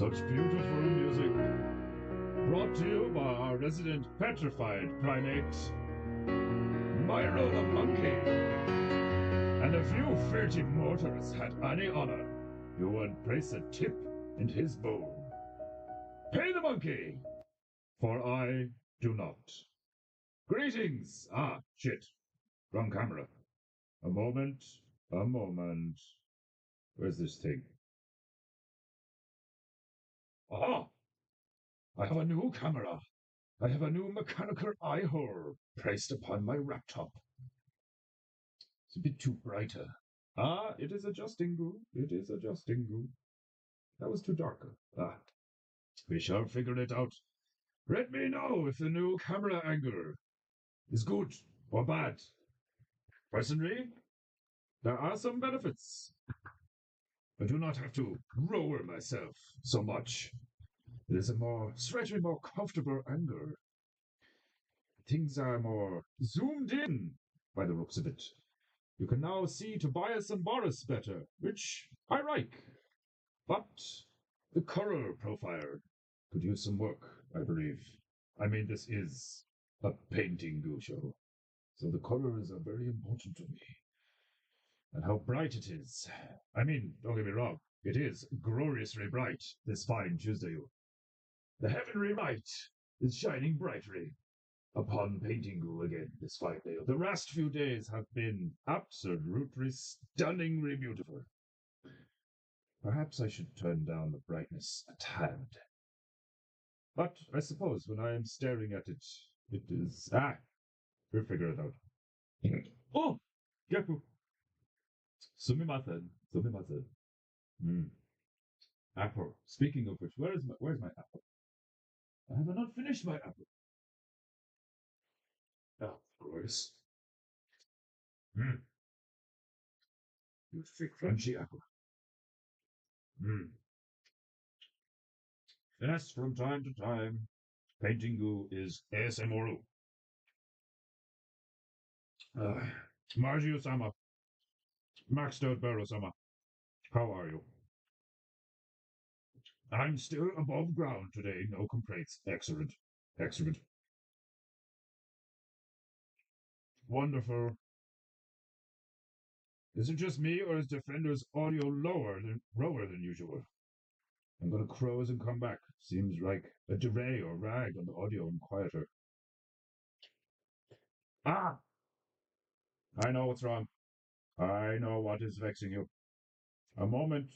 Such beautiful music. Brought to you by our resident petrified primate, Myro the monkey. And if you furtive mortals had any honor, you would place a tip in his bowl. Pay the monkey, for I do not. Greetings! Ah, shit. Wrong camera. A moment. Where's this thing? Ah! I have a new camera. I have a new mechanical eye hole placed upon my laptop. It's a bit too brighter. Ah, it is adjusting, Goo. It is adjusting, Goo. That was too dark. Ah, we shall figure it out. Let me know if the new camera angle is good or bad. Personally, there are some benefits. I do not have to lower myself so much. It is a slightly more comfortable angle. Things are more zoomed in by the looks of it. You can now see Tobias and Boris better, which I like. But the color profile could use some work, I believe. I mean, this is a PEINTEINGU show, so the colors are very important to me. And how bright it is. I mean, don't get me wrong, it is gloriously bright this fine Tuesday. The heavenly light is shining brightly upon PEINTEINGU again this fine day. The last few days have been absolutely stunningly beautiful. Perhaps I should turn down the brightness a tad. But I suppose when I am staring at it, it is... we'll figure it out. Oh! Yaku! Sumimasen. Apple. Speaking of which, where's my apple? I have not finished my apple. Oh, glorious. Beautiful crunchy apple. Yes, from time to time, PEINTEINGU is ASMR. Margie-sama, Max Stout-Barrow-sama, how are you? I'm still above ground today, no complaints. Excellent. Excellent. Wonderful. Is it just me, or is Defender's audio lower than usual? I'm gonna close and come back. Seems like a delay or lag on the audio and quieter. Ah! I know what's wrong. I know what is vexing you. A moment.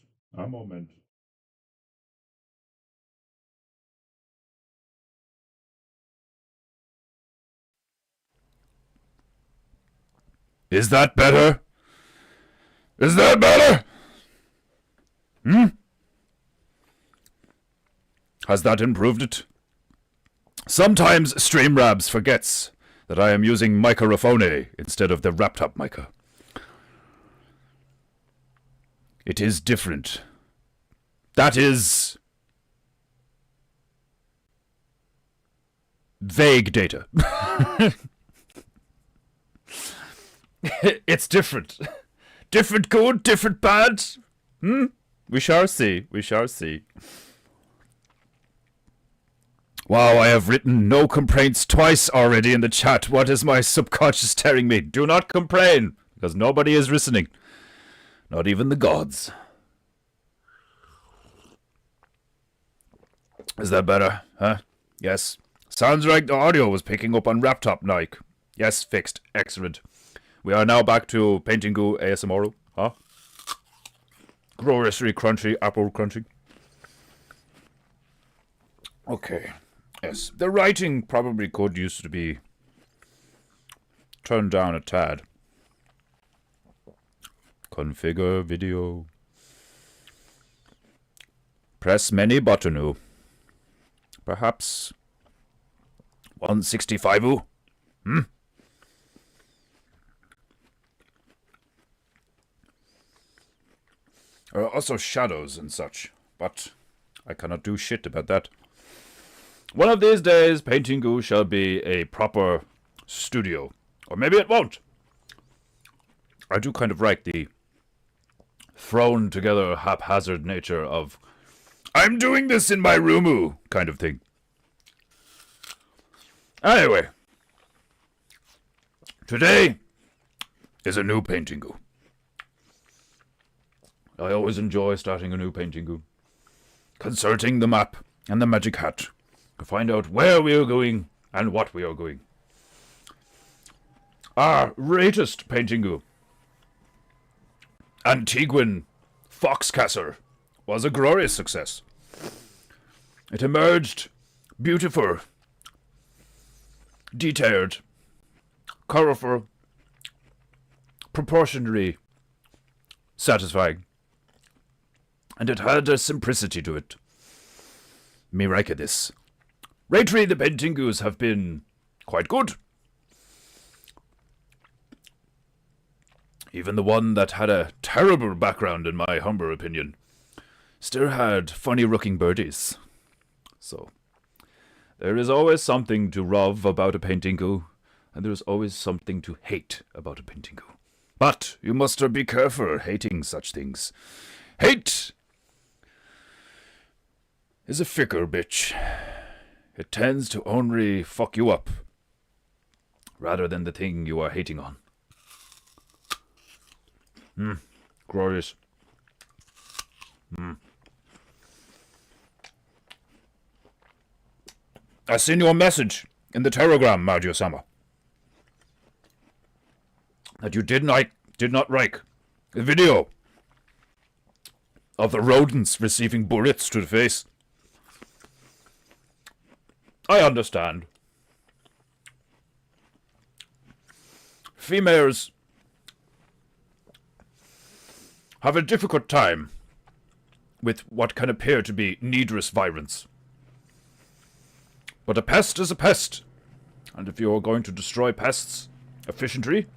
Is that better? Is that better? Has that improved it? Sometimes StreamRabs forgets that I am using microphone instead of the laptop mica. It is different. That is... vague data. It's different. Different good, different bad. We shall see. Wow, I have written no complaints twice already in the chat. What is my subconscious telling me? Do not complain, because nobody is listening. Not even the gods. Is that better? Huh? Yes. Sounds like the audio was picking up on laptop mic. Yes, fixed. Excellent. We are now back to PEINTEINGU ASMR. Huh? Gloriously crunchy, apple crunching. Okay. Yes. The writing probably could used to be turned down a tad. Configure video. Press many button. Perhaps 165. There are also shadows and such, but I cannot do shit about that. One of these days, PEINTEINGU shall be a proper studio. Or maybe it won't. I do kind of like the thrown together haphazard nature of I'm doing this in my roomu kind of thing. Anyway, today is a new PEINTEINGU. I always enjoy starting a new PEINTEINGU, consulting the map and the magic hat to find out where we are going and what we are going. Our latest PEINTEINGU, Antiguan Foxcasser, was a glorious success. It emerged beautiful, detailed, colorful, proportionally satisfying, and it had a simplicity to it. Me like this. Lately the PEINTEINGUs have been quite good. Even the one that had a terrible background, in my humble opinion, still had funny-looking birdies. So, there is always something to love about a PEINTEINGU, and there is always something to hate about a PEINTEINGU. But you must be careful hating such things. Hate is a fickle bitch. It tends to only fuck you up, rather than the thing you are hating on. Glorious. I seen your message in the telegram, Mario-sama, that you did not like the video of the rodents receiving bullets to the face. I understand. Females have a difficult time with what can appear to be needless violence. But a pest is a pest, and if you are going to destroy pests efficiently,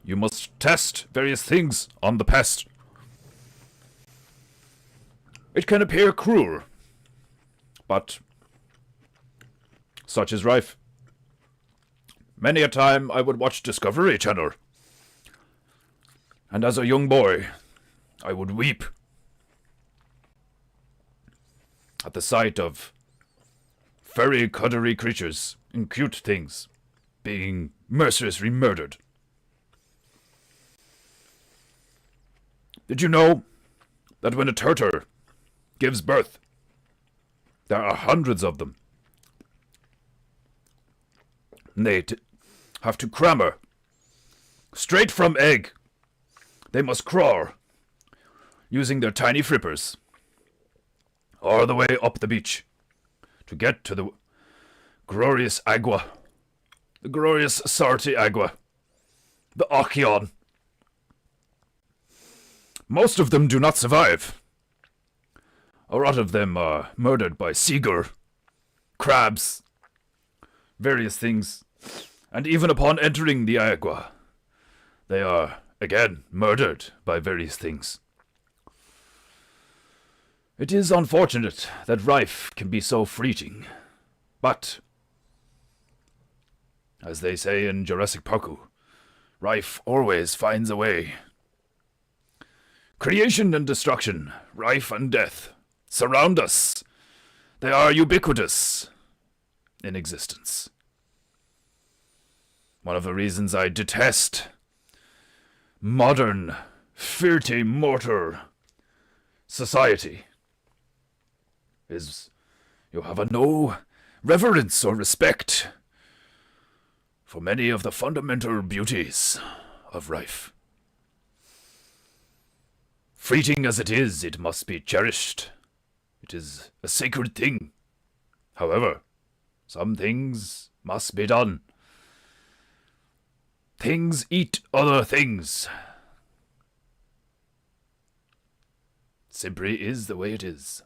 you must test various things on the pest. It can appear cruel, but such is life. Many a time I would watch Discovery Channel, and as a young boy, I would weep at the sight of furry, cuddly creatures and cute things being mercilessly murdered. Did you know that when a turtle gives birth, there are hundreds of them? And they have to cram her straight from egg. They must crawl, using their tiny flippers, all the way up the beach, to get to the glorious agua, the glorious salty agua, the ocean. Most of them do not survive. A lot of them are murdered by seagull, crabs, various things, and even upon entering the agua, they are again murdered by various things. It is unfortunate that life can be so fleeting, but, as they say in Jurassic Park, life always finds a way. Creation and destruction, life and death, surround us. They are ubiquitous in existence. One of the reasons I detest modern, filthy, mortal society is you have a no reverence or respect for many of the fundamental beauties of life. Fleeting as it is, it must be cherished. It is a sacred thing. However, some things must be done. Things eat other things. Simply is the way it is.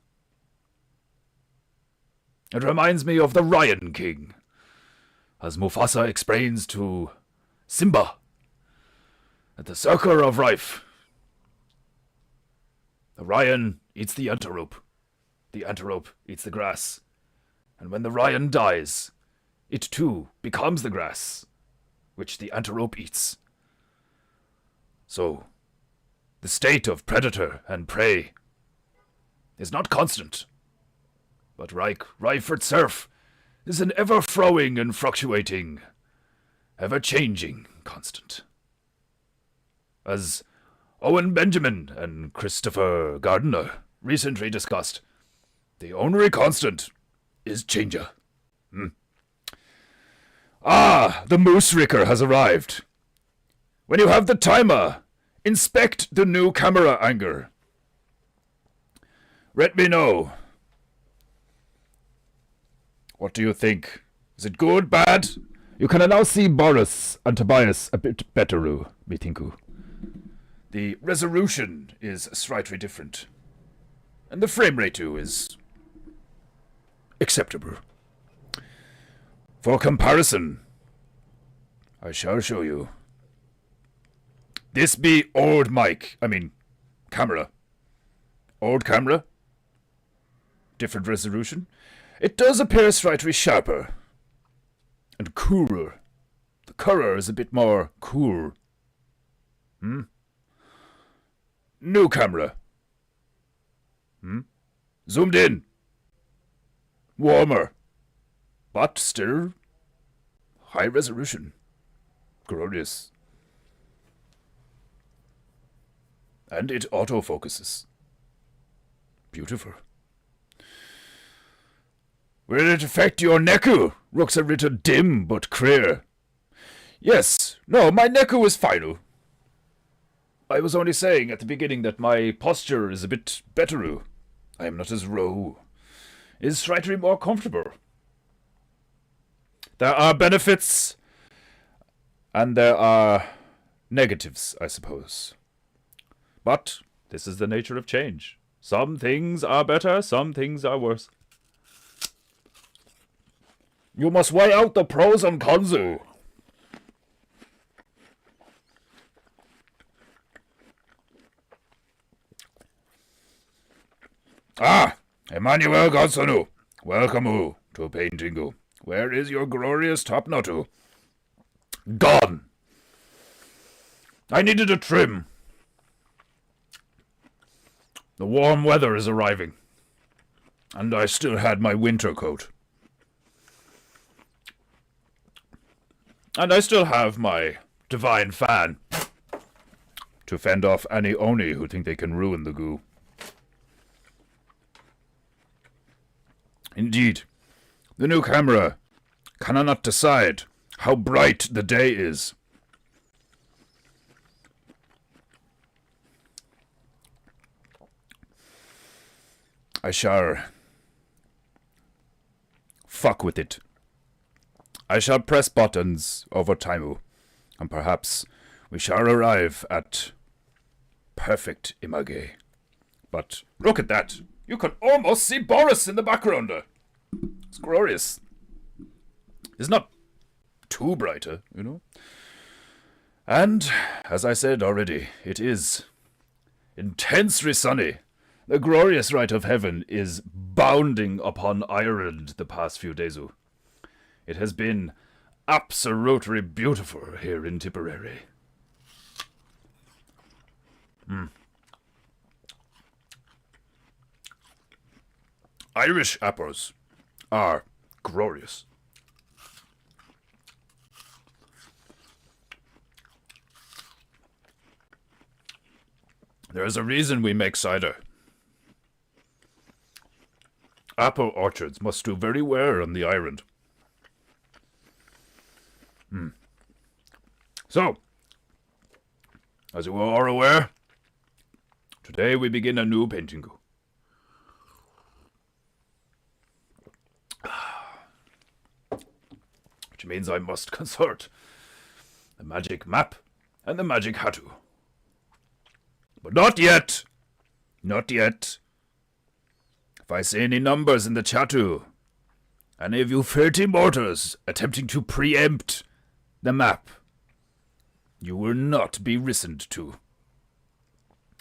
It reminds me of the Lion King, as Mufasa explains to Simba at the circle of life. The lion eats the antelope eats the grass, and when the lion dies, it too becomes the grass, which the antelope eats. So, the state of predator and prey is not constant, but like Ryford surf is an ever-flowing and fluctuating, ever-changing constant. As Owen Benjamin and Christopher Gardner recently discussed, the only constant is changer. Ah, the Moose Ricker has arrived. When you have the timer, inspect the new camera angle. Let me know. What do you think? Is it good, bad? You can now see Boris and Tobias a bit better, PEINTEINGU. The resolution is slightly different. And the frame rate too is acceptable. For comparison, I shall show you. This be old camera. Old camera. Different resolution. It does appear slightly sharper. And cooler. The color is a bit more cool. New camera. Zoomed in. Warmer. But still high resolution. Glorious. And it autofocuses. Beautiful. Will it affect your neku? Looks a little dim but clear. Yes. No, my neku is fine. I was only saying at the beginning that my posture is a bit better. I am not as raw. Is slightly more comfortable. There are benefits and there are negatives, I suppose. But this is the nature of change. Some things are better, some things are worse. You must weigh out the pros and cons. Ah, Emmanuel Godsonu, welcome to PEINTEINGU. Where is your glorious top knot? Gone. I needed a trim. The warm weather is arriving, and I still had my winter coat. And I still have my divine fan to fend off any Oni who think they can ruin the goo. Indeed, the new camera cannot decide how bright the day is. I shall fuck with it. I shall press buttons over time, and perhaps we shall arrive at perfect image. But look at that! You can almost see Boris in the background. It's glorious. It's not too brighter, you know. And, as I said already, it is intensely sunny. The glorious light of heaven is bounding upon Ireland the past few days. It has been absolutely beautiful here in Tipperary. Irish apples are glorious. There is a reason we make cider. Apple orchards must do very well on the island. So, as you are aware, today we begin a new PEINTEINGU. Which means I must consult the magic map and the magic hatu. But not yet! Not yet. If I see any numbers in the chatu, any of you filthy mortars attempting to preempt the map, you will not be listened to.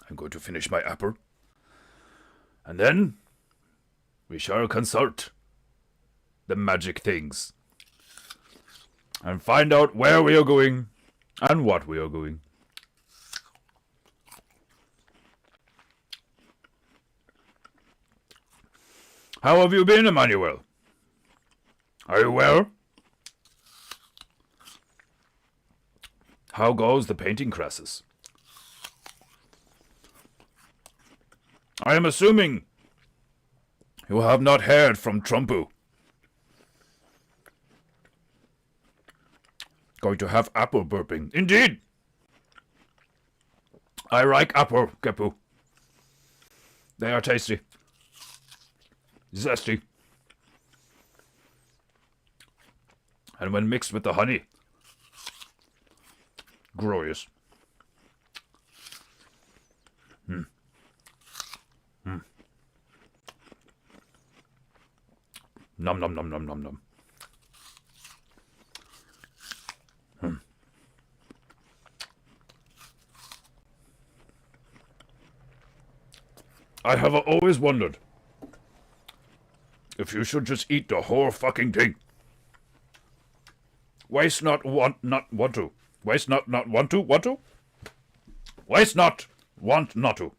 I'm going to finish my apple. And then we shall consult the magic things. And find out where we are going and what we are going. How have you been, Emmanuel? Are you well? How goes the painting classes? I am assuming you have not heard from Trumpu. Going to have apple burping. Indeed! I like apple, Kepu. They are tasty. Zesty. And when mixed with the honey, glorious. Nom nom nom nom nom nom. I have always wondered if you should just eat the whole fucking thing. Waste not want to. Waste not want to? Want to? Waste not want not to.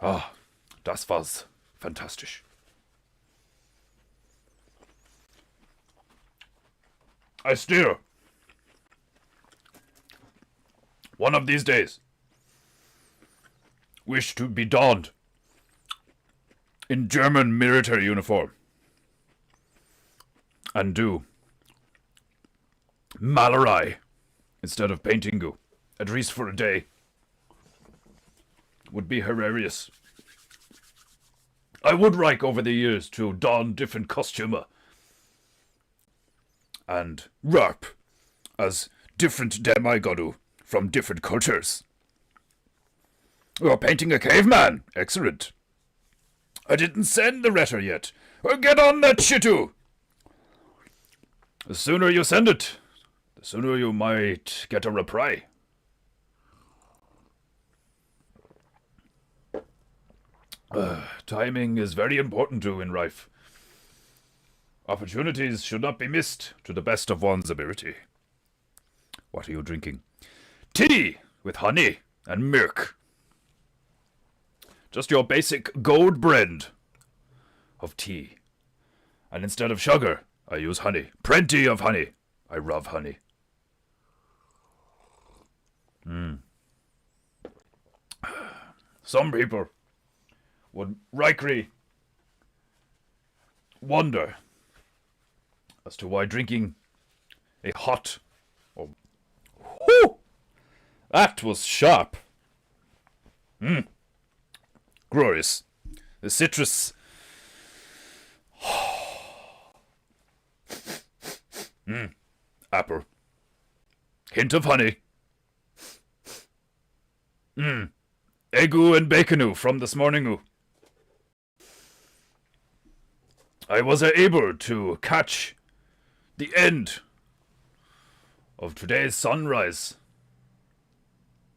Ah, das war's fantastisch. I still, one of these days, wish to be donned in German military uniform and do Malerei instead of PEINTEINGU, at least for a day. Would be hilarious. I would like over the years to don different costume and rap as different demigodu from different cultures. You're painting a caveman. Excellent. I didn't send the letter yet. Get on that shitu. The sooner you send it, the sooner you might get a reply. Timing is very important too in life. Opportunities should not be missed to the best of one's ability. What are you drinking? Tea with honey and milk. Just your basic gold blend of tea. And instead of sugar, I use honey. Plenty of honey. I love honey. Some people would rightly wonder as to why drinking a hot... Whew! That was sharp. Glorious. The citrus. Apple. Hint of honey. Eggu and baconu from this morning. I was able to catch the end of today's sunrise.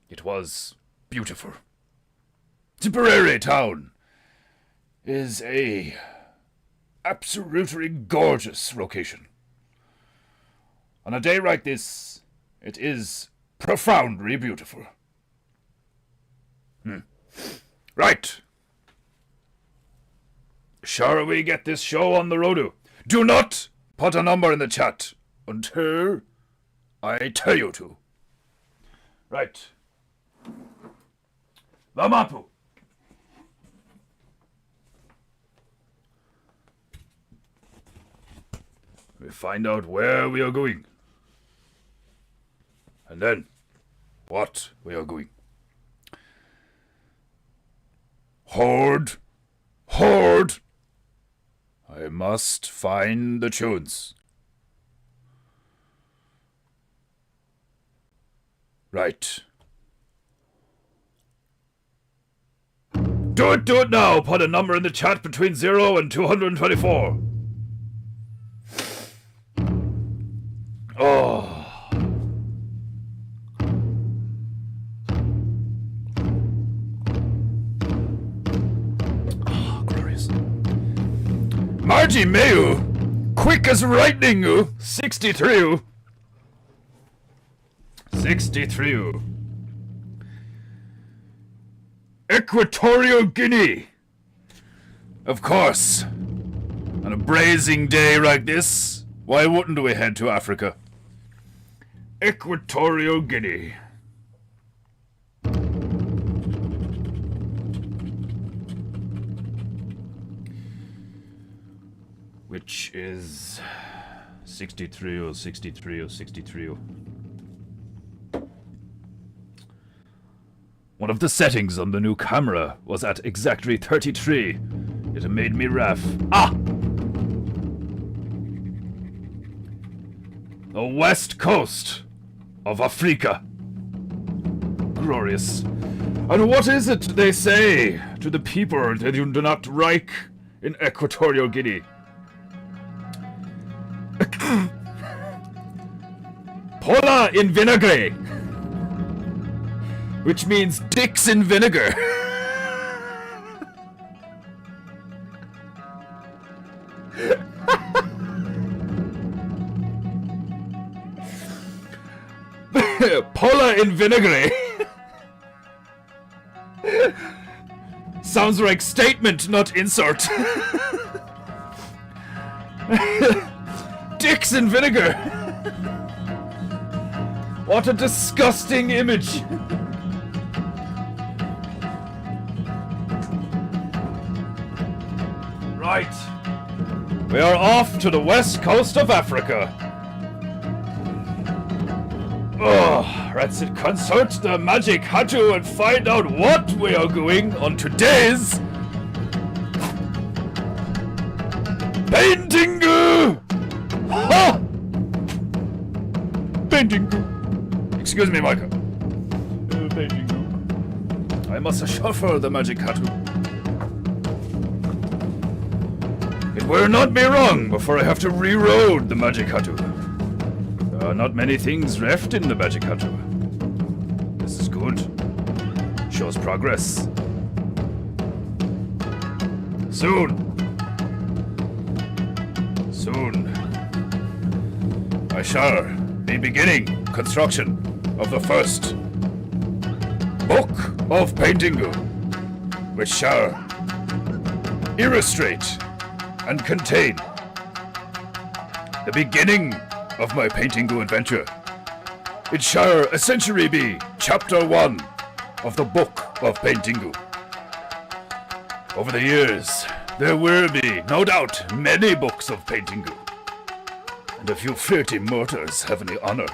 It was beautiful. Tipperary town is a absolutely gorgeous location. On a day like this, it is profoundly beautiful. Right. Shall we get this show on the road? Do not put a number in the chat until I tell you to. Right. Lamapu. We find out where we are going. And then what we are going. Horde. Horde. I must find the tunes. Right. Do it now! Put a number in the chat between 0 and 224. Oh. Glorious. Margie Mayu, quick as lightning, 63. 63. Equatorial Guinea. Of course. On a blazing day like this, why wouldn't we head to Africa? Equatorial Guinea. Which is 63 or 63 or 63. One of the settings on the new camera was at exactly 33. It made me laugh. Ah! The west coast of Africa. Glorious. And what is it they say to the people that you do not like in Equatorial Guinea? Pola in vinegre, which means dicks in vinegar. Pola in vinegre sounds like statement, not insert. Dicks in vinegar. What a disgusting image. Right. We are off to the west coast of Africa. Oh, let's consult the magic hatu and find out what we are doing on today's PEINTEINGU! Ha! PEINTEINGU. Excuse me, Michael. PEINTEINGU. I must shuffle the magic hatu. It will not be long before I have to reload the magic hatu. There are not many things left in the magic hatu. This is good. Shows progress. Soon. I shall be beginning construction of the first book of PEINTEINGU, which shall illustrate and contain the beginning of my PEINTEINGU adventure. It shall essentially be chapter 1 of the book of PEINTEINGU. Over the years, there will be, no doubt, many books of PEINTEINGU. And if you filthy mortals have any honor,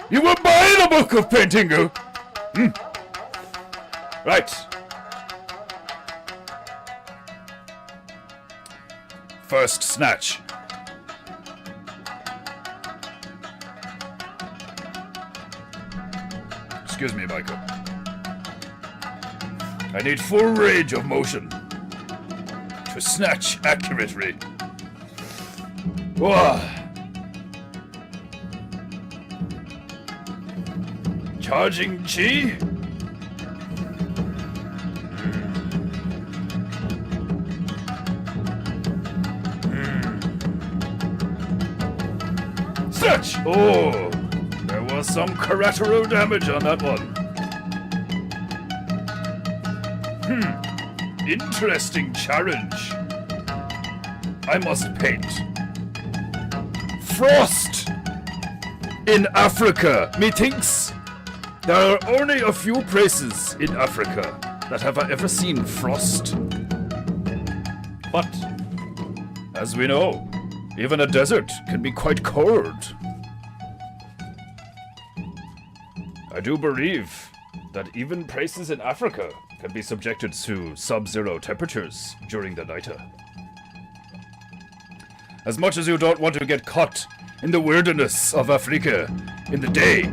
you will buy the book of PEINTEINGU! Right. First snatch. Excuse me, Michael. I need full range of motion to snatch accurately. Whoa. Charging chi? Snatch! Oh, there was some collateral damage on that one. Interesting challenge. I must paint frost in Africa, methinks. There are only a few places in Africa that have ever seen frost. But, as we know, even a desert can be quite cold. I do believe that even places in Africa can be subjected to sub-zero temperatures during the night. As much as you don't want to get caught in the wilderness of Africa in the day,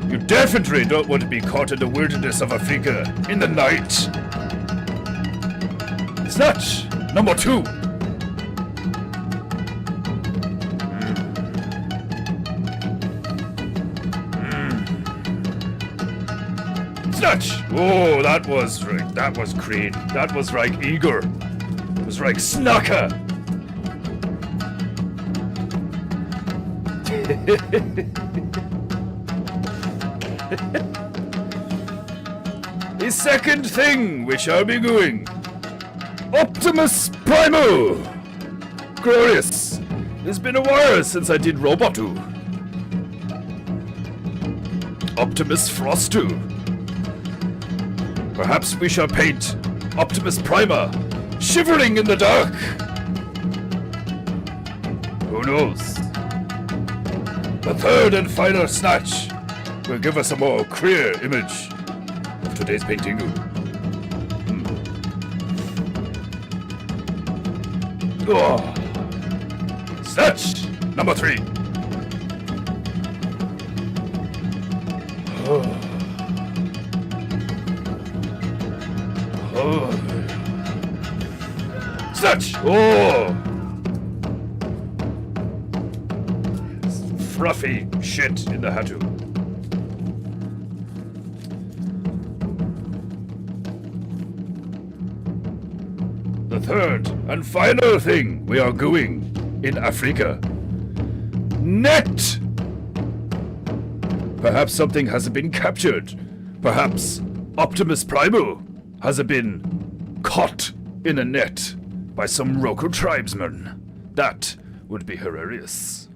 you definitely don't want to be caught in the wilderness of Africa in the night. Snatch number 2. Snatch! Oh, that was clean. That was like eager. It was like snacker. The second thing we shall be doing. Optimus Primo! Glorious! It's been a while since I did Robotu. Optimus Frostu. Perhaps we shall paint Optimus Prima shivering in the dark. Who knows? The third and final snatch will give us a more clear image of today's PEINTEINGU. Oh. Snatch number 3. Oh. Oh. Snatch! Oh! Fruffy shit in the Hatu. The third and final thing we are doing in Africa. Net! Perhaps something hasn't been captured. Perhaps Optimus Primo hasn't been caught in a net by some local tribesmen. That would be hilarious.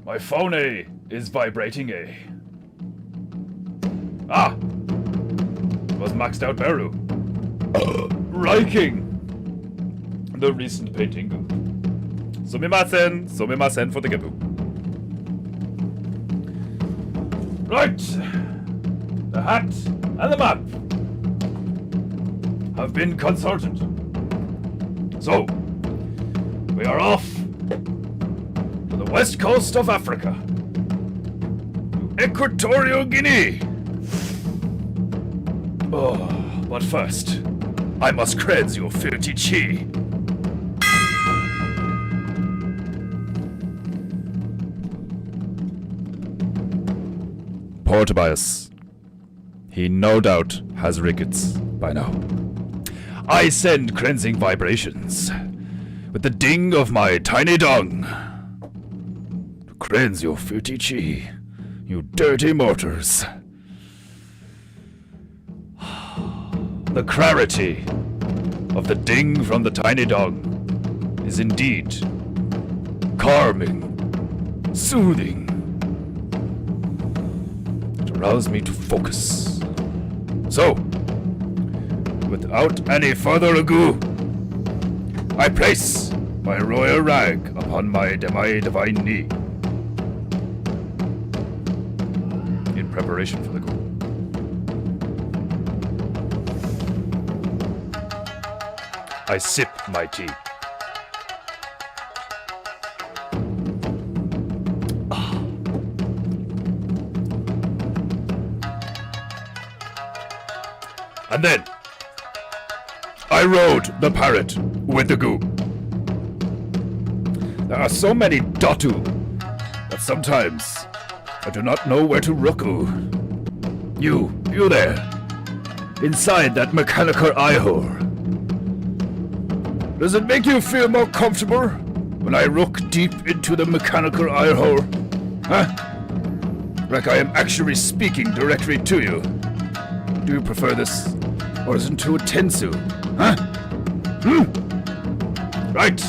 My phone is vibrating. Ah! It was maxed out Baru. Liking the recent PEINTEINGU. Sumimasen for the Gabu. Right! The hat and the map have been consulted. So, we are off to the west coast of Africa, to Equatorial Guinea. Oh, but first, I must cleanse your filthy chi. Poor Tobias. He no doubt has rickets by now. I send cleansing vibrations with the ding of my tiny dong to cleanse your filthy chi, you dirty mortars. The clarity of the ding from the tiny dong is indeed calming, soothing. It allows me to focus. So, without any further ado, I place my royal rag upon my divine knee in preparation for the go. I sip my tea. And then I rode the parrot with the goo. There are so many Datu that sometimes I do not know where to roku. You there, inside that mechanical eye hole. Does it make you feel more comfortable when I look deep into the mechanical eye hole? Huh? Like I am actually speaking directly to you. Do you prefer this, or is it too tensu? Huh? Right.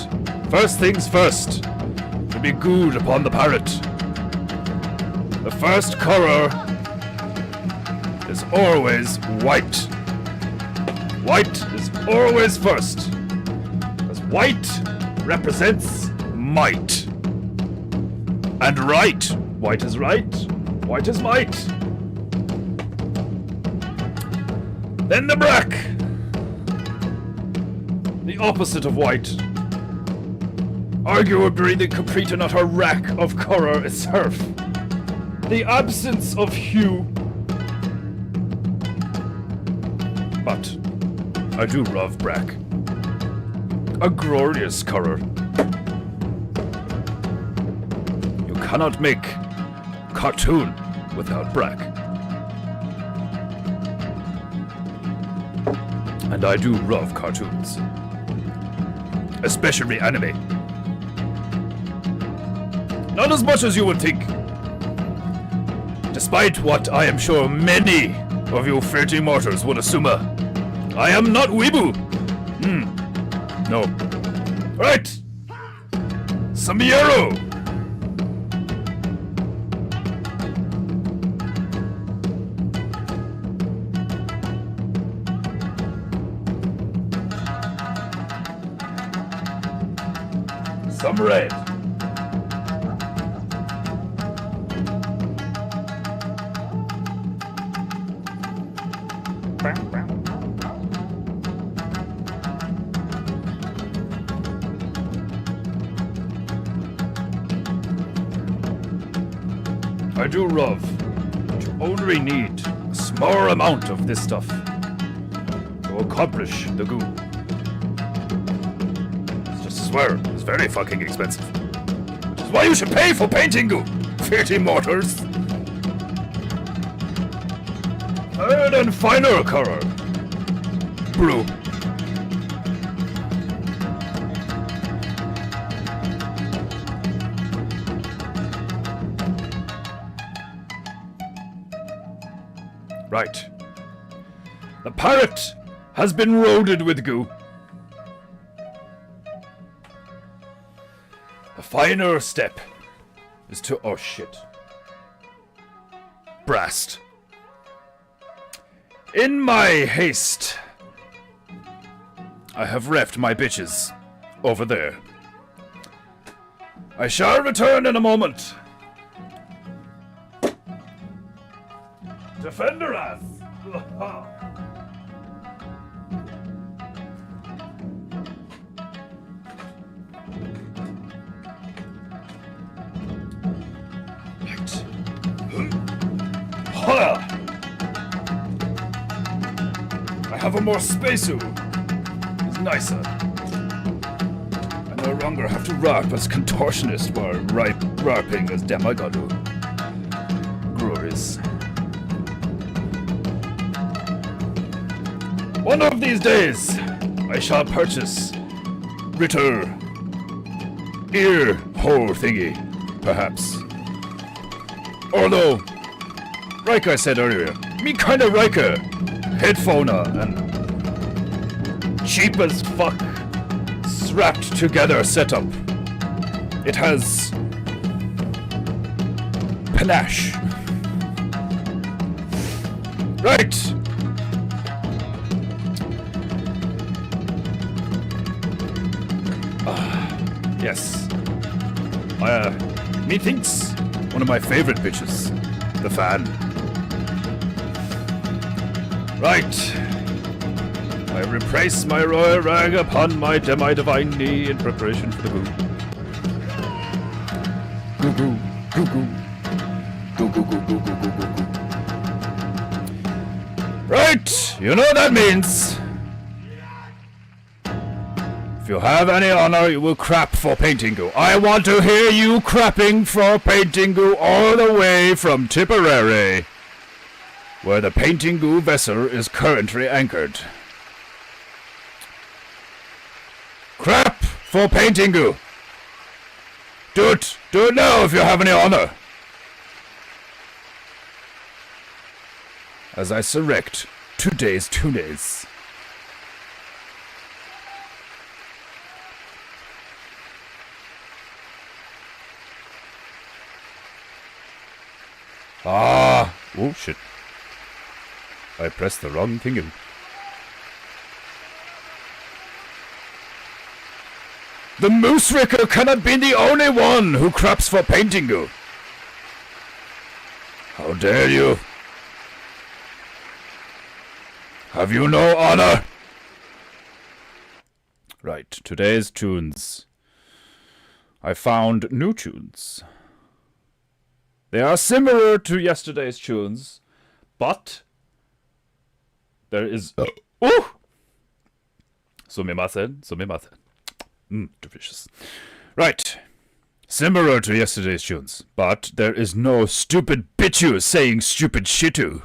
First things first. To be good upon the parrot. The first color is always white. White is always first. Because white represents might. And right. White is right. White is might. Then the black. The opposite of white. Arguably the complete and utter lack of color itself. The absence of hue. But I do love black. A glorious color. You cannot make cartoon without black. And I do love cartoons. Especially anime. Not as much as you would think. Despite what I am sure many of you fainting mortals would assume, I am not Weebu. No. Right. Sambiero. Some red. I do love to only need a small amount of this stuff to accomplish the goal. Just swear, it's very fucking expensive. Which is why you should pay for painting goo, filthy mortals. Third and final color. Blue. Right. The parrot has been loaded with goo. The final step is to... oh shit. Brast. In my haste, I have left my bitches over there. I shall return in a moment. Defender ass! Right. Hola! I have a more spacesuit. It's nicer. I no longer have to rap as contortionist while rapping as Demigadu. Glorious. One of these days, I shall purchase Ritter ear hole thingy, perhaps. Although, like I said earlier, me kinda like a headphone and cheap as fuck strapped together setup. It has panache. Right. Yes. Methinks one of my favorite bitches. The fan. Right. I replace my royal rag upon my demi-divine knee in preparation for the goo. Goo goo. Goo goo. Goo goo goo goo goo goo goo goo. Right! You know what that means. If you have any honor, you will crap for painting goo. I want to hear you crapping for painting goo all the way from Tipperary, where the painting goo vessel is currently anchored. Crap for painting goo. Do it now if you have any honor. As I select today's tunes. Ah! Oh shit. I pressed the wrong thing in. The Moose Ricker cannot be the only one who craps for painting goo. How dare you? Have you no honor? Right, today's tunes. I found new tunes. They are similar to yesterday's tunes, but there is... oh! Sumimasen. Delicious. Right. Similar to yesterday's tunes, but there is no stupid bitchu saying stupid shitu.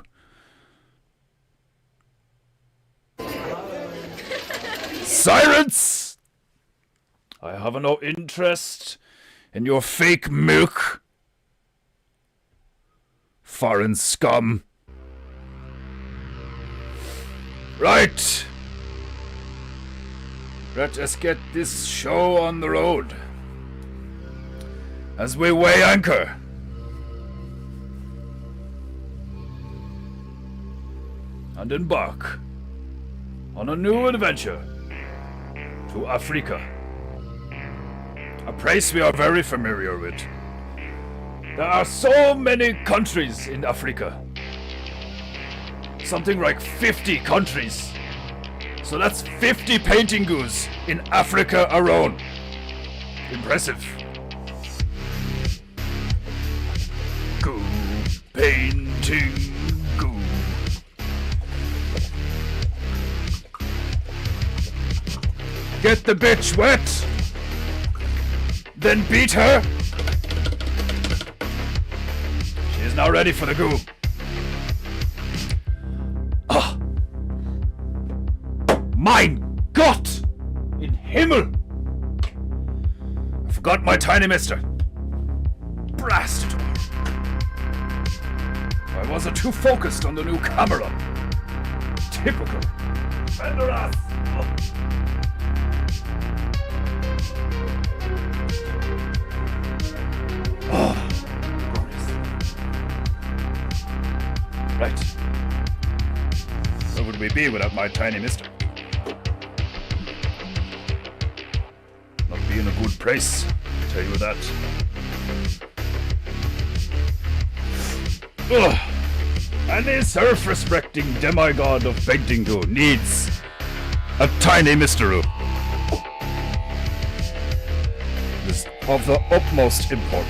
Silence! I have no interest in your fake milk. Foreign scum. Right. Let us get this show on the road. As we weigh anchor. And embark on a new adventure to Africa. A place we are very familiar with. There are so many countries in Africa. Something like 50 countries. So that's 50 PEINTEINGUs in Africa alone. Impressive. Go PEINTEINGU. Get the bitch wet. Then beat her. She is now ready for the goo. Ah! Mein Gott! In Himmel! I forgot my tiny mister. Blasted. I wasn't too focused on the new camera. Typical. Fender ass. Oh, glorious. Right. Where would we be without my tiny mister? Not be in a good place, I'll tell you that. Ugh. Any self-respecting demigod of PEINTEINGU needs a tiny mister. Is of the utmost import.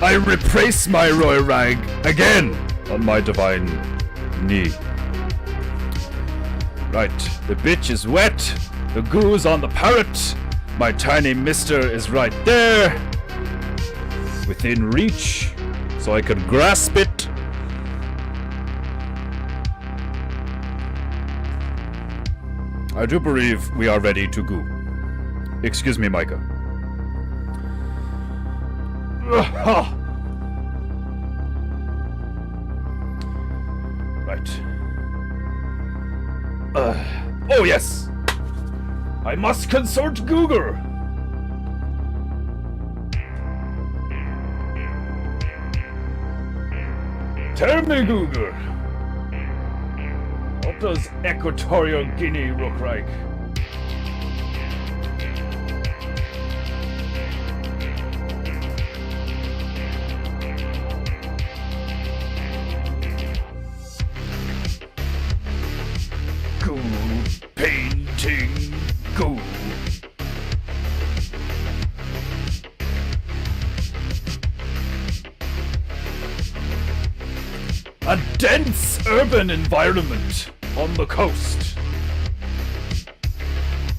I replace my royal rag again on my divine knee. Right, the bitch is wet, the goo's on the parrot, my tiny mister is right there, within reach, so I can grasp it. I do believe we are ready to go. Excuse me, Micah. Right. Oh yes! I must consult Google! Tell me, Google! What does Equatorial Guinea look like? Go PEINTEINGU. A dense urban environment on the coast.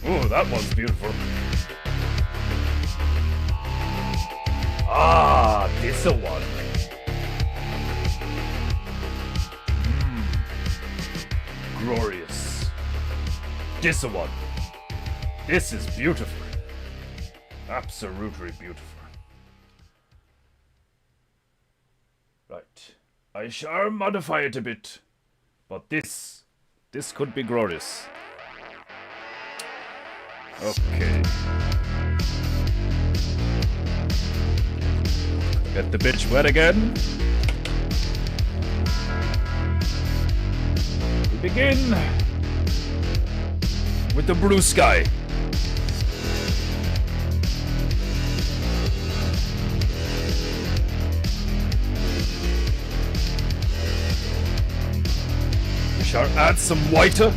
Oh, that was beautiful. Ah, this one. Glorious. This one. This is beautiful. Absolutely beautiful. Right. I shall modify it a bit. But this could be glorious. Okay. Get the bitch wet again. We begin with the blue sky. We shall add some whiter.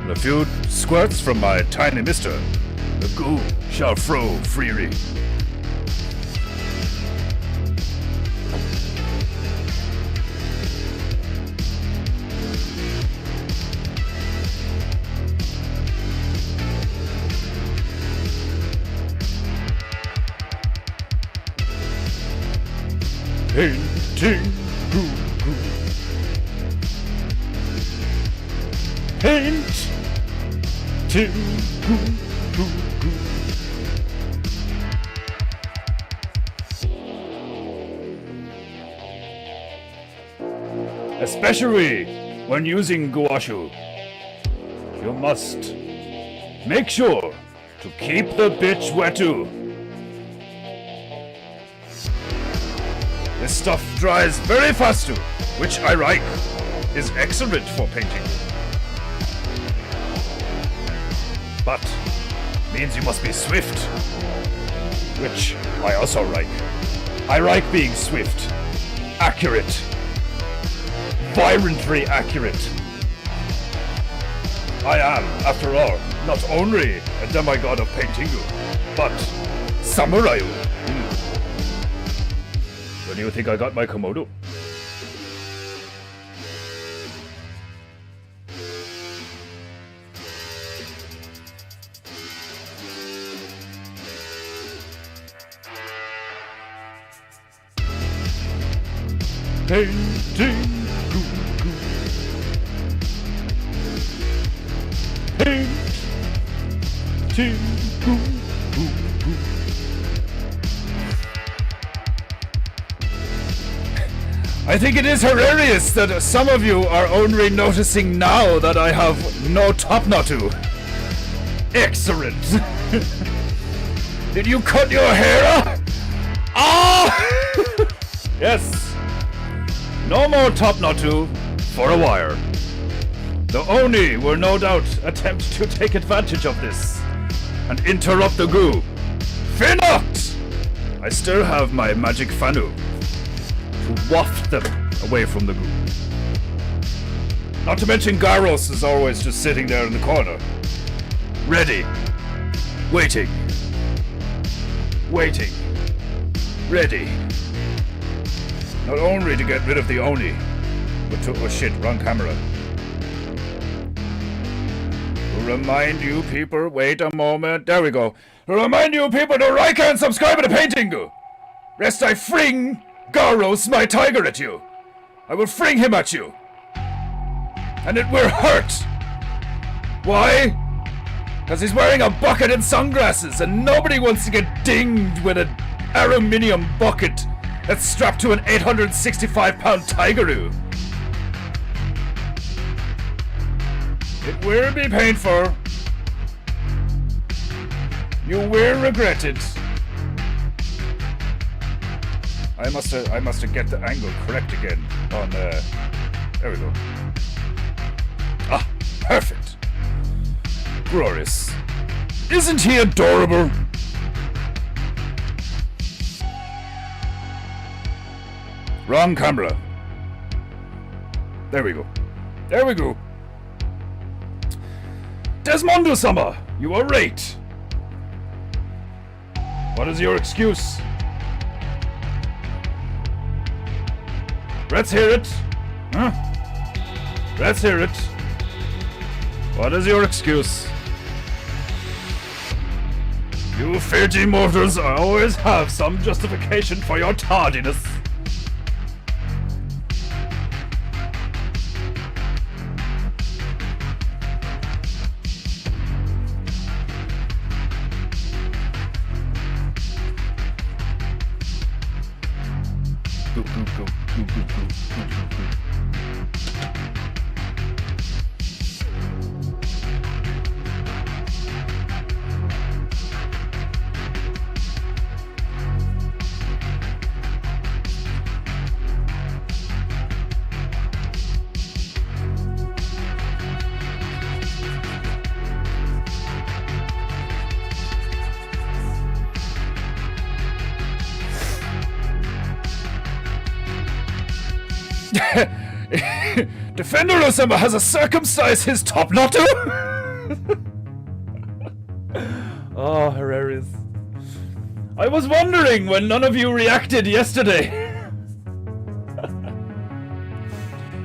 A few squirts from my tiny mister. The goo shall flow freely. Painting goo. Painting goo. Especially when using gouache, you must make sure to keep the bitch wet too. This stuff dries very fast too, which I like is excellent for painting. But means you must be swift, which I also like. I like being swift, accurate, violently accurate. I am, after all, not only a demigod of paintingu, but samurai. Where do you think I got my komodo? Painting goo. Painting goo. I think it is hilarious that some of you are only noticing now that I have no top knot to. Excellent. Did you cut your hair? Ah! Yes. No more top knot to for a while. The Oni will no doubt attempt to take advantage of this and interrupt the goo. Fear not! I still have my magic fanu to waft them away from the goo. Not to mention Garros is always just sitting there in the corner. Ready. Waiting. Waiting. Ready. Not only to get rid of the Oni, but to... oh shit, wrong camera. To remind you people... wait a moment. There we go. To remind you people to like and subscribe to the Paintingu. Lest I fling Garros, my tiger, at you. I will fling him at you. And it will hurt. Why? Because he's wearing a bucket and sunglasses, and nobody wants to get dinged with an aluminium bucket that's strapped to an 865-pound tigeroo. It will be painful. You will regret it. I must get the angle correct again on there we go. Ah, perfect. Glorious. Isn't he adorable? Wrong camera. There we go. There we go. Desmondo-sama, you are right. What is your excuse? Let's hear it. Huh? Let's hear it. What is your excuse? You Fiji mortals always have some justification for your tardiness. Defender-sama has a circumcised his top knot to? Oh, hilarious. I was wondering when none of you reacted yesterday.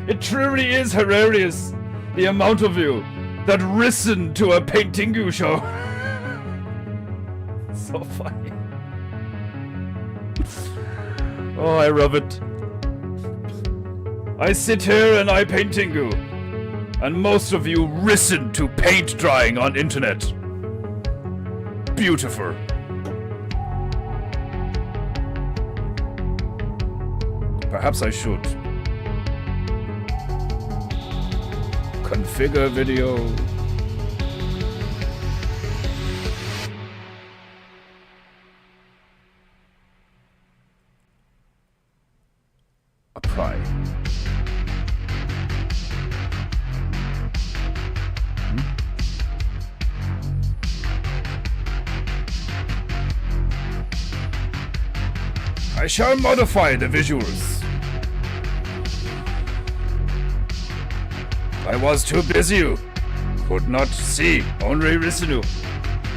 It truly is hilarious, the amount of you that listened to a Paintingu show. So funny. Oh, I love it. I sit here and I PEINTEINGU. And most of you listen to paint drying on internet. Beautiful. Perhaps I should configure video. Apply. I shall modify the visuals. I was too busy. Could not see, only listen.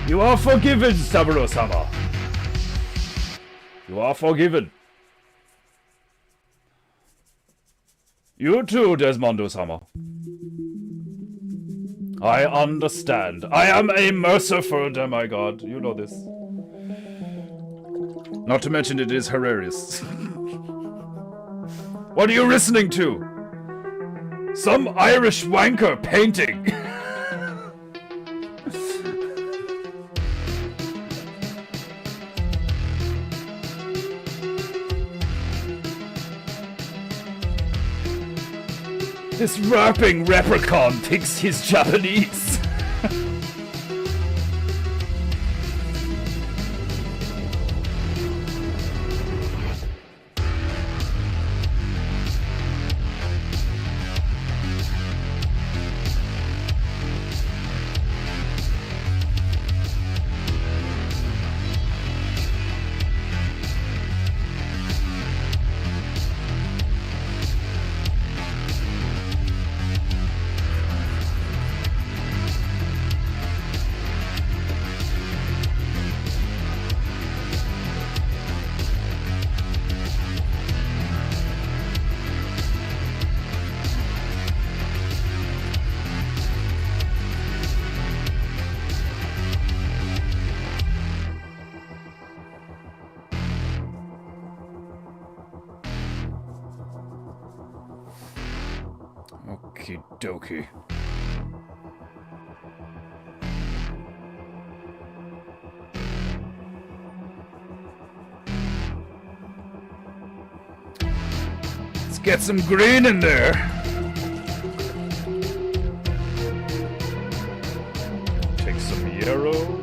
You are forgiven, Saburo-sama. You are forgiven. You too, Desmondo-sama. I understand. I am a merciful demigod. You know this. Not to mention it is hilarious. What are you listening to? Some Irish wanker painting. This rapping leprechaun thinks he's Japanese. Okie dokie. Let's get some green in there. Take some yellow.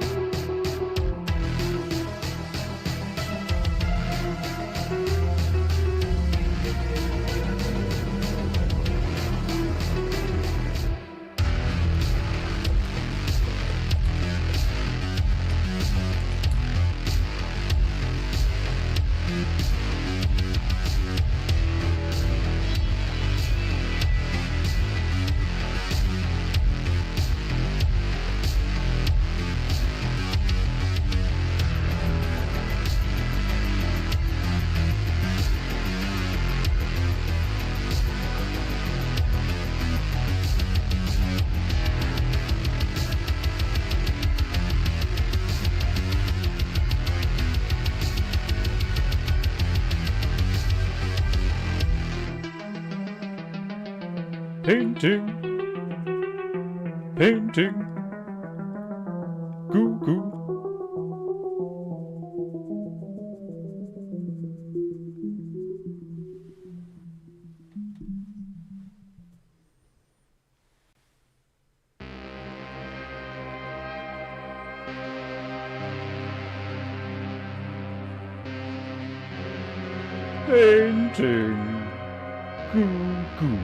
Painting, painting, goo goo. Painting, goo goo.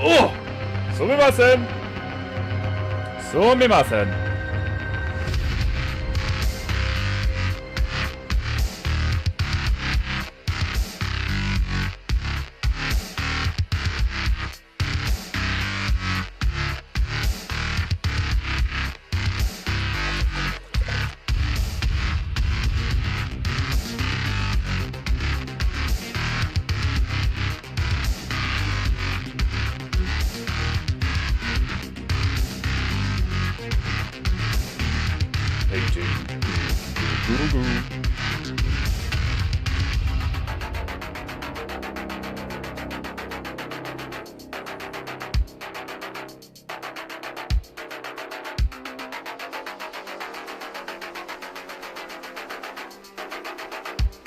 Oh! すみません。すみません。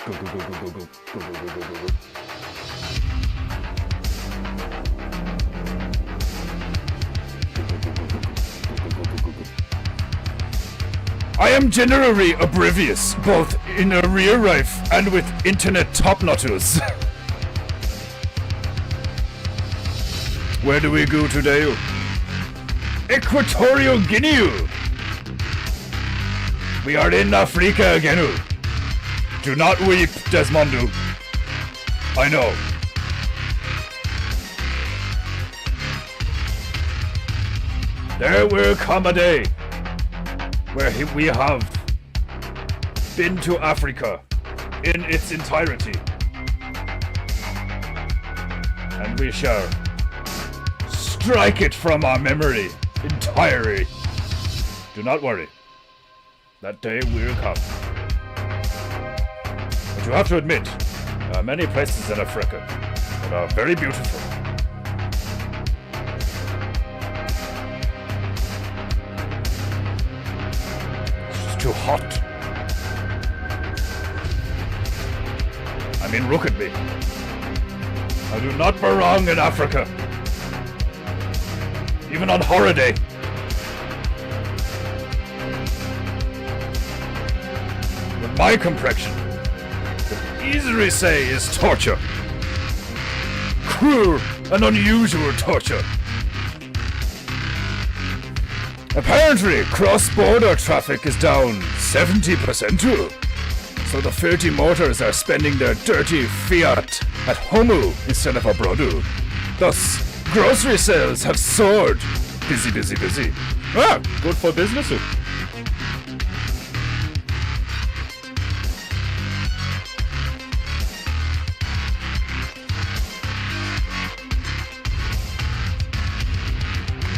Go, go, go, go, go, go, go, go, go, go, go. I am generally oblivious, both in a real life and with internet top-notchers. Where do we go today? Equatorial Guinea. We are in Africa again. Do not weep, Desmondu. I know. There will come a day where we have been to Africa in its entirety. And we shall strike it from our memory entirely. Do not worry. That day will come. But you have to admit, there are many places in Africa that are very beautiful. Too hot. I mean, look at me. I do not belong in Africa. Even on holiday. With my complexion, I could easily say is torture. Cruel and unusual torture. Apparently, cross-border traffic is down 70% too. So the 30 motors are spending their dirty fiat at home instead of abroad. Thus, grocery sales have soared. Busy, busy, busy. Ah, good for business.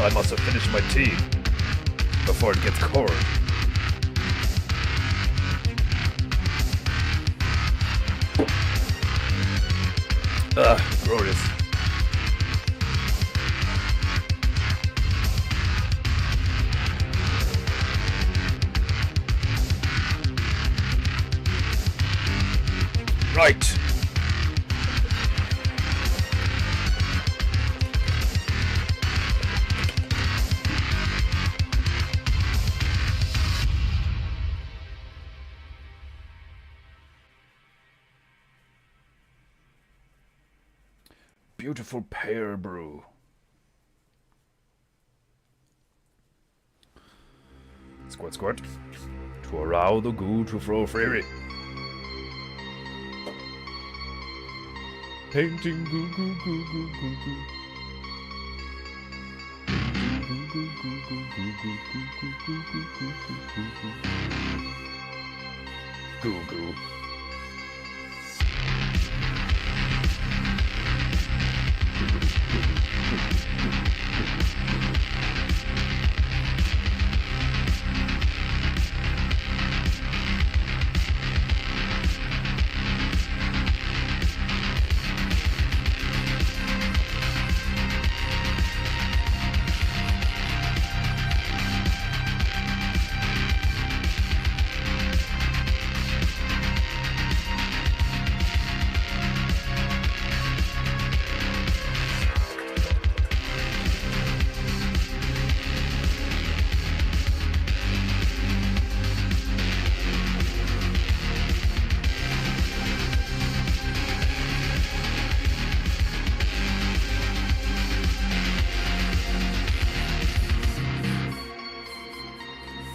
I must have finished my tea before it gets cold. Glorious. Right. Beautiful pear brew. Squirt, squirt. To allow the goo to flow freely. Painting goo goo goo goo goo goo. Goo goo goo goo goo goo goo goo goo goo goo goo goo. Goo goo.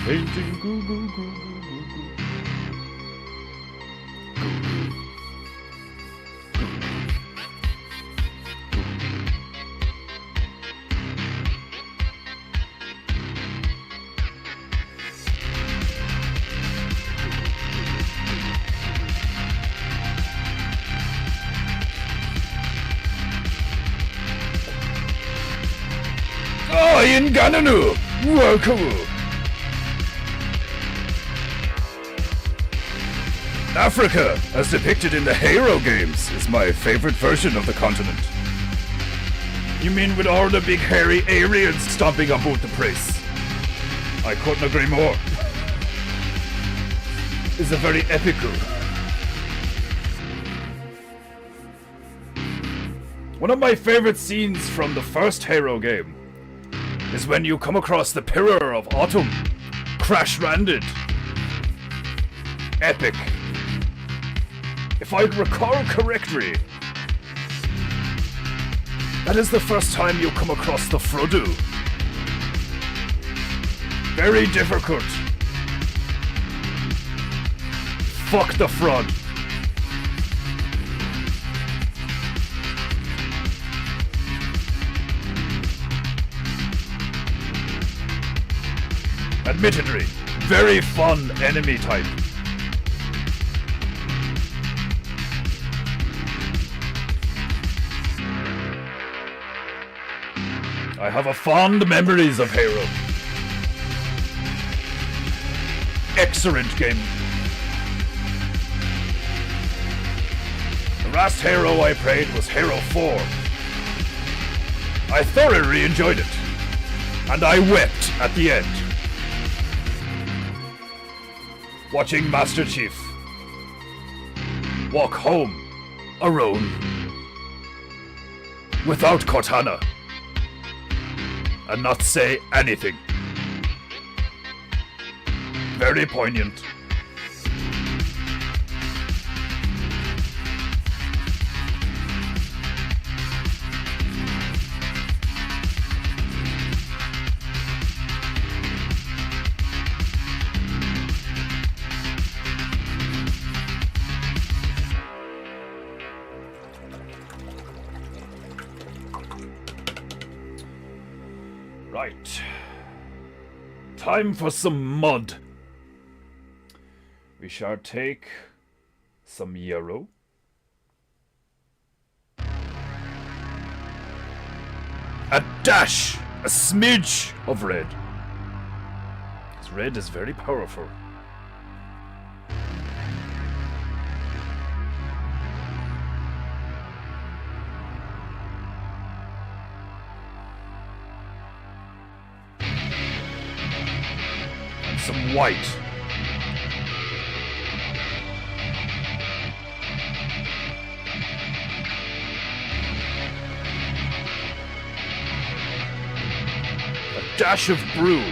Painting goo goo goo goo goo goo. Oh, in Gananu! Welcome! Africa, as depicted in the Hero games, is my favorite version of the continent. You mean with all the big hairy aliens stomping about the place? I couldn't agree more. It's a very epical. One of my favorite scenes from the first Hero game is when you come across the Pillar of Autumn, crash-landed. Epic. If I recall correctly, that is the first time you come across the Frodo. Very difficult. Fuck the fraud. Admittedly, very fun enemy type. I have a fond memories of Hero. Excellent game. The last Hero I played was Hero 4. I thoroughly enjoyed it, and I wept at the end. Watching Master Chief walk home alone without Cortana and not say anything. Very poignant. Right. Time for some mud. We shall take some yellow. A dash, a smidge of red. This red is very powerful. Some white. A dash of brew.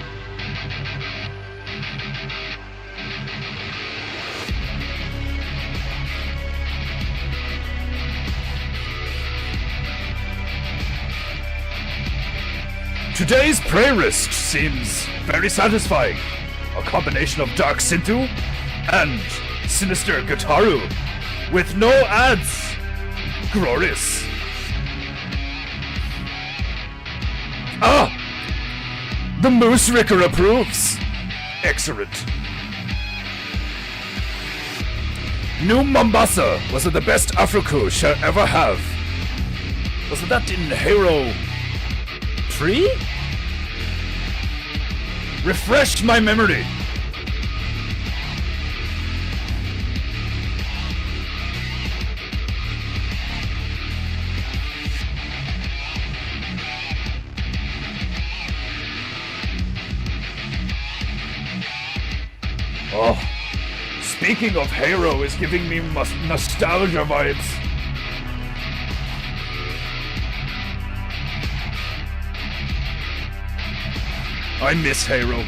Today's playlist seems very satisfying. A combination of Dark Sinthu and Sinister Gitaru with no ads. Glorious. Ah! The Moose Ricker approves. Excellent. New Mombasa was the best Africa shall ever have. Was that in Hero 3? Refresh my memory. Oh, speaking of Hero is giving me nostalgia vibes. I miss Hero.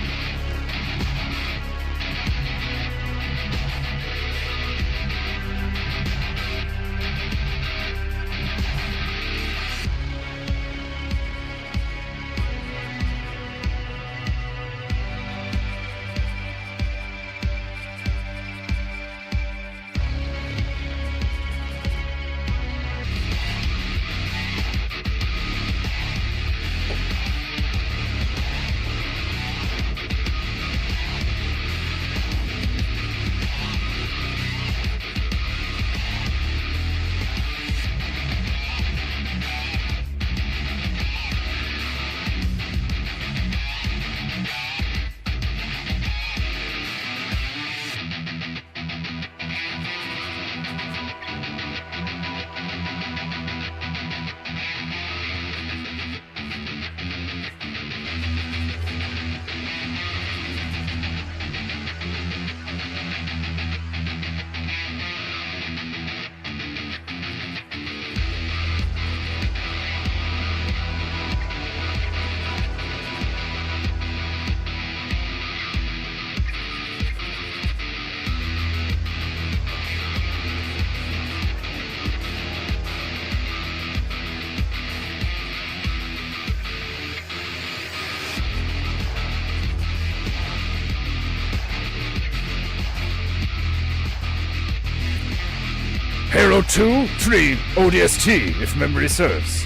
Halo 2, 3, ODST, if memory serves.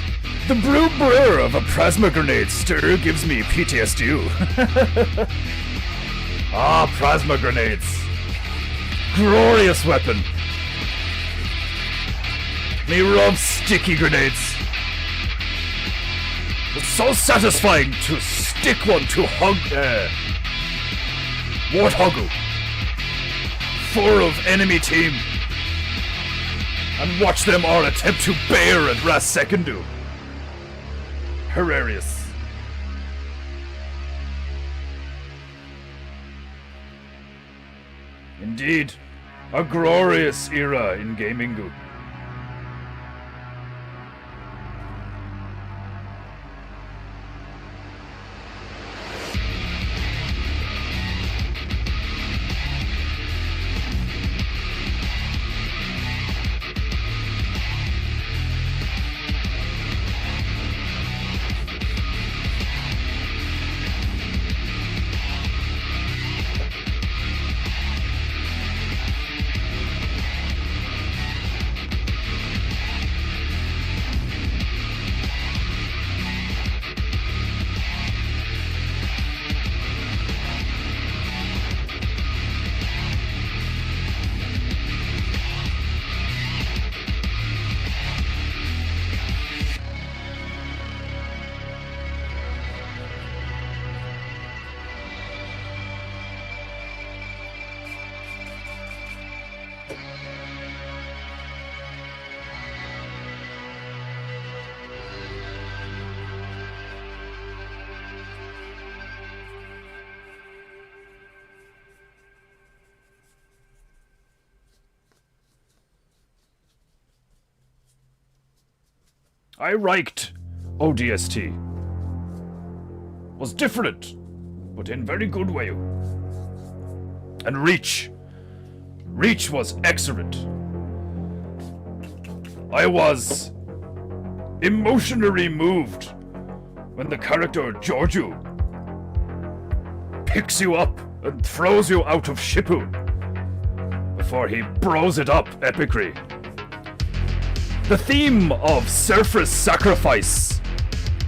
The blue blur of a plasma grenade stir gives me PTSD. Ah, plasma grenades. Glorious weapon. Me love sticky grenades. It's so satisfying to stick one to Warthog full of enemy team and watch them all attempt to bear and ras secondu. Hilarious. Indeed, a glorious era in gamingu. I liked ODST. Was different, but in very good way. And Reach. Reach was excellent. I was emotionally moved when the character Giorgio picks you up and throws you out of Shippu before he bros it up epically. The theme of surface sacrifice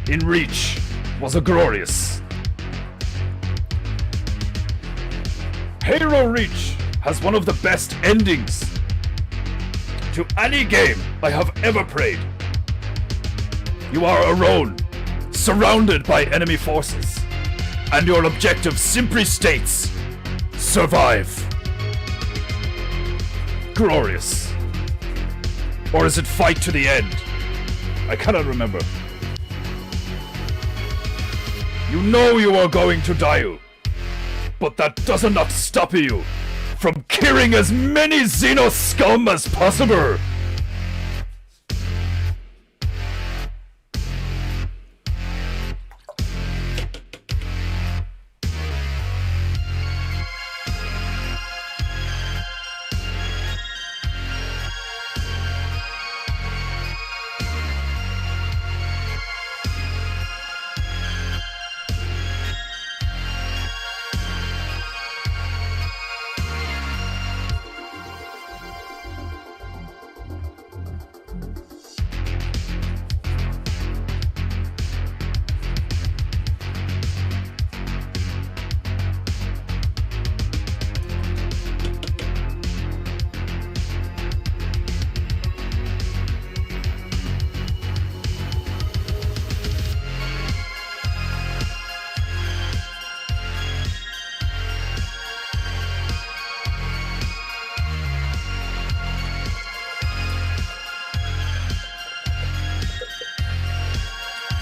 in Reach was a glorious. Halo Reach has one of the best endings to any game I have ever played. You are alone, surrounded by enemy forces, and your objective simply states, survive. Glorious. Or is it fight to the end? I cannot remember. You know you are going to die, but that does not stop you from killing as many Xenos scum as possible.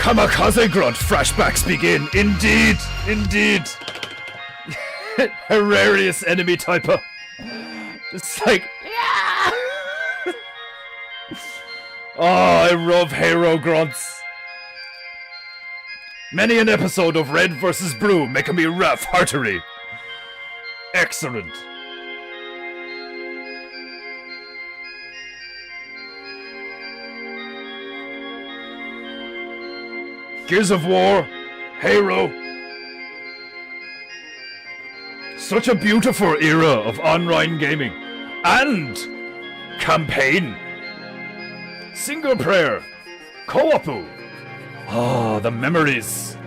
Kamikaze grunt flashbacks begin. Indeed, indeed. Hilarious enemy typer. Just like, yeah. Oh, I love hero grunts. Many an episode of Red vs. Blue making me laugh heartily. Excellent. Gears of War, Halo. Such a beautiful era of online gaming and campaign Single player. Co-op. Ah, the memories.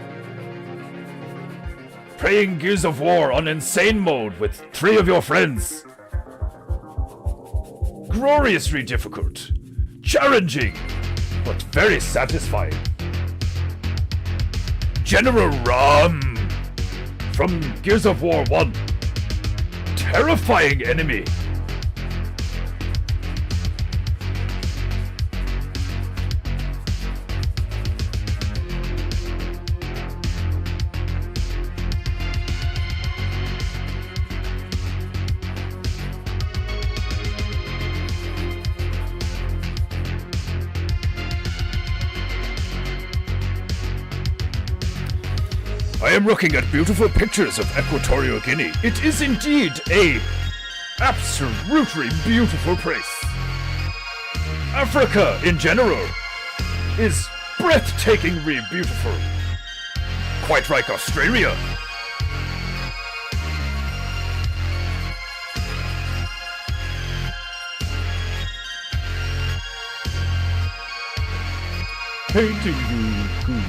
Playing Gears of War on insane mode with 3 of your friends. Gloriously difficult. Challenging, but very satisfying. General Ram from Gears of War 1. Terrifying enemy. I am looking at beautiful pictures of Equatorial Guinea. It is indeed a absolutely beautiful place. Africa in general is breathtakingly beautiful. Quite like Australia. Painting you.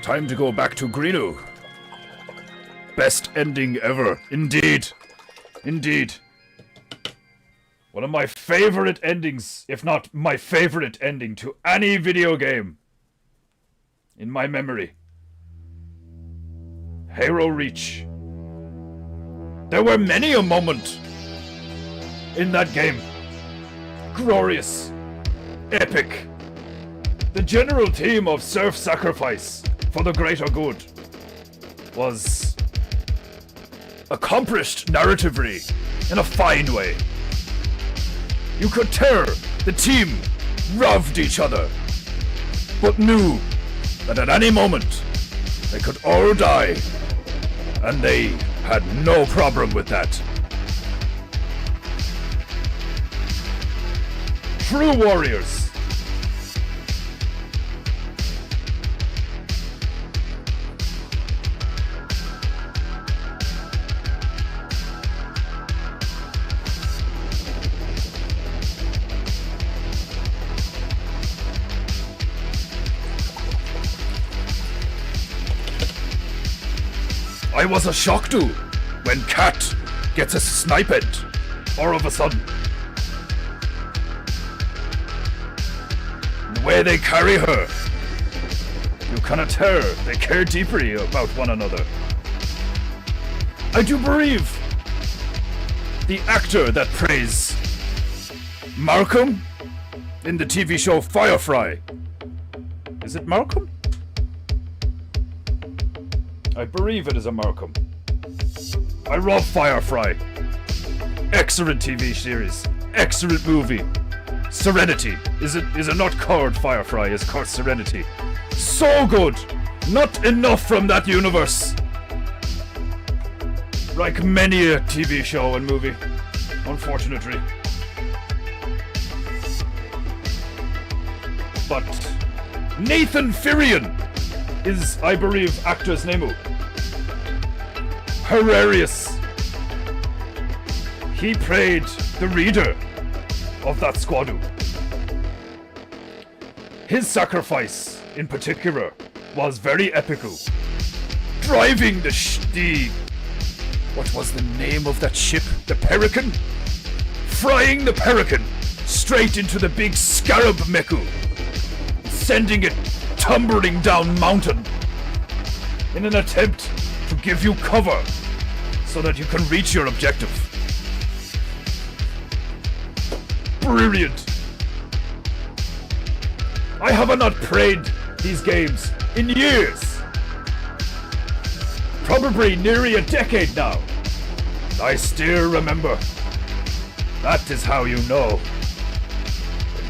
Time to go back to Greeno. Best ending ever. Indeed. Indeed. One of my favorite endings, if not my favorite ending to any video game in my memory. Halo Reach. There were many a moment in that game. Glorious. Epic. The general theme of self-sacrifice for the greater good was accomplished narratively in a fine way. You could tell the team loved each other, but knew that at any moment they could all die, and they had no problem with that. True warriors. I was a shock to when Cat gets a sniped all of a sudden. The way they carry her, you cannot tell they care deeply about one another. I do believe the actor that plays Malcolm in the TV show Firefly. Is it Malcolm? I believe it is a Malcolm. I love Firefly. Excellent TV series. Excellent movie. Serenity. Is it not called Firefly? It's called Serenity. So good. Not enough from that universe. Like many a TV show and movie. Unfortunately. But Nathan Fillion is, I believe, actor's name. Hilarious. He played the leader of that squad. His sacrifice, in particular, was very epical. Driving the what was the name of that ship? The Pelican? Flying the Pelican straight into the big scarab meku, sending it tumbling down mountain in an attempt to give you cover so that you can reach your objective. Brilliant. I have not played these games in years. Probably nearly a decade now. I still remember That is how you know.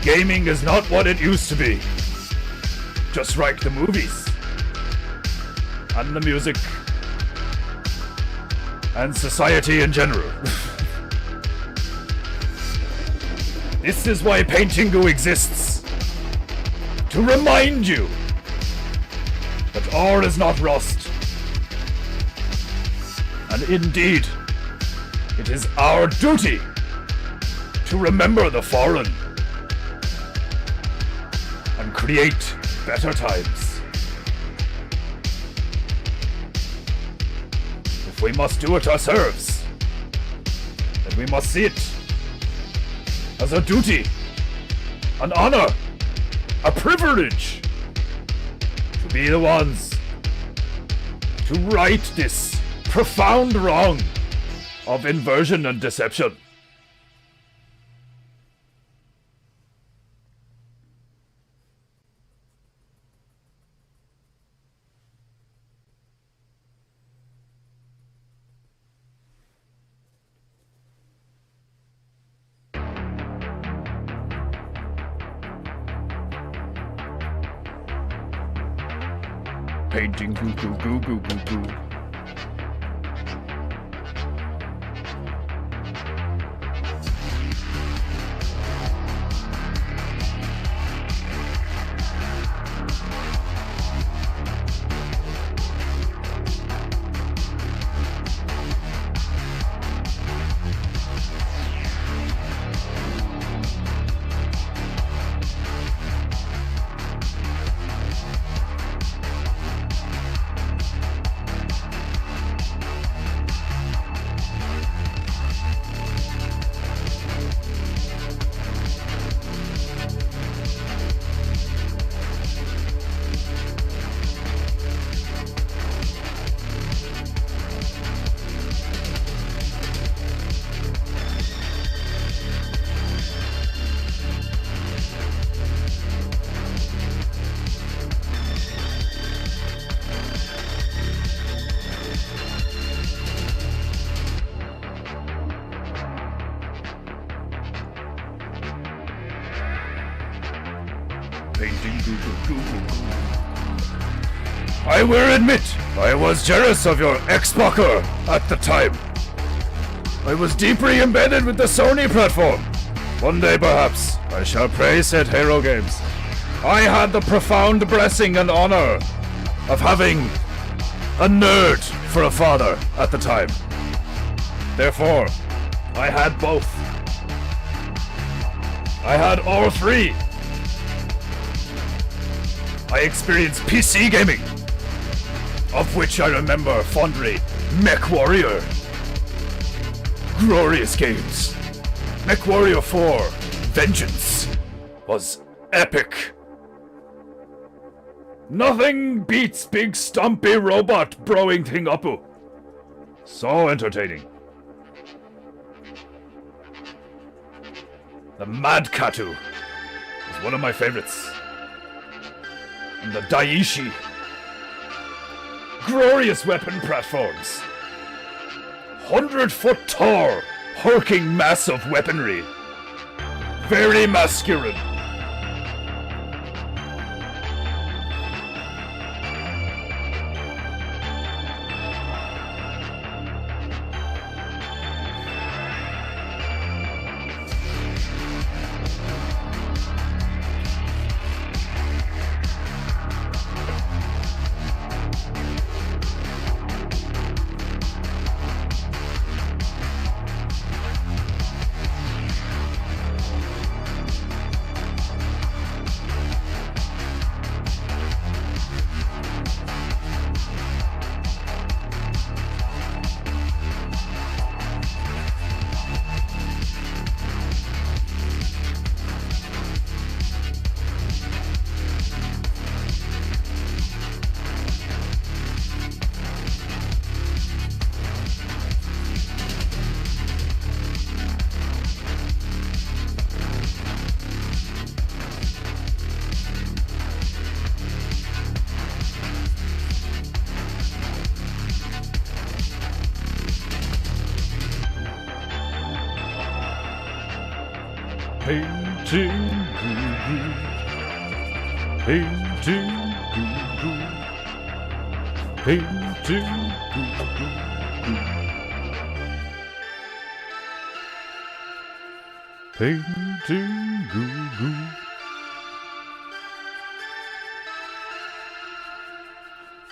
Gaming is not what it used to be. Just like the movies. And the music. And society in general. This is why PEINTEINGU exists. To remind you that all is not rust. And indeed, it is our duty to remember the fallen and create better times. If we must do it ourselves, then we must see it as a duty, an honor, a privilege to be the ones to right this profound wrong of inversion and deception. Painting goo goo goo goo goo goo. Painting goo goo goo goo goo. I will admit, I was jealous of your Xboxer at the time. I was deeply embedded with the Sony platform. One day, perhaps, I shall praise said Hero games. I had the profound blessing and honor of having a nerd for a father at the time. Therefore, I had both. I had all three. I experienced PC gaming, of which I remember fondly Mech Warrior. Glorious games. Mech Warrior 4 Vengeance was epic. Nothing beats big stumpy robot broing thing uppu. So entertaining. The Mad Katu is one of my favorites. And the Daiichi. Glorious weapon platforms. 100-foot tall, hulking mass of weaponry. Very masculine. Painting goo. Painting goo. Painting goo. Painting goo.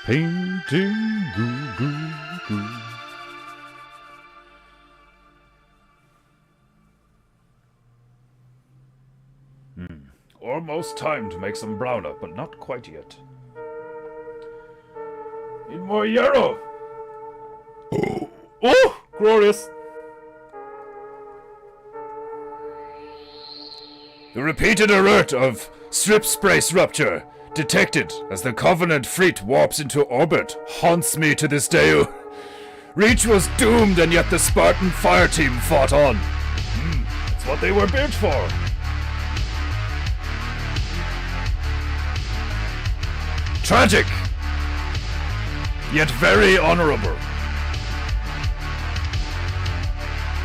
Painting goo. Almost time to make some browner, but not quite yet. Need more yarrow. Oh, glorious. The repeated alert of strip brace rupture detected as the Covenant fleet warps into orbit haunts me to this day. Reach was doomed, and yet the Spartan fire team fought on. That's what they were built for. Tragic, yet very honorable.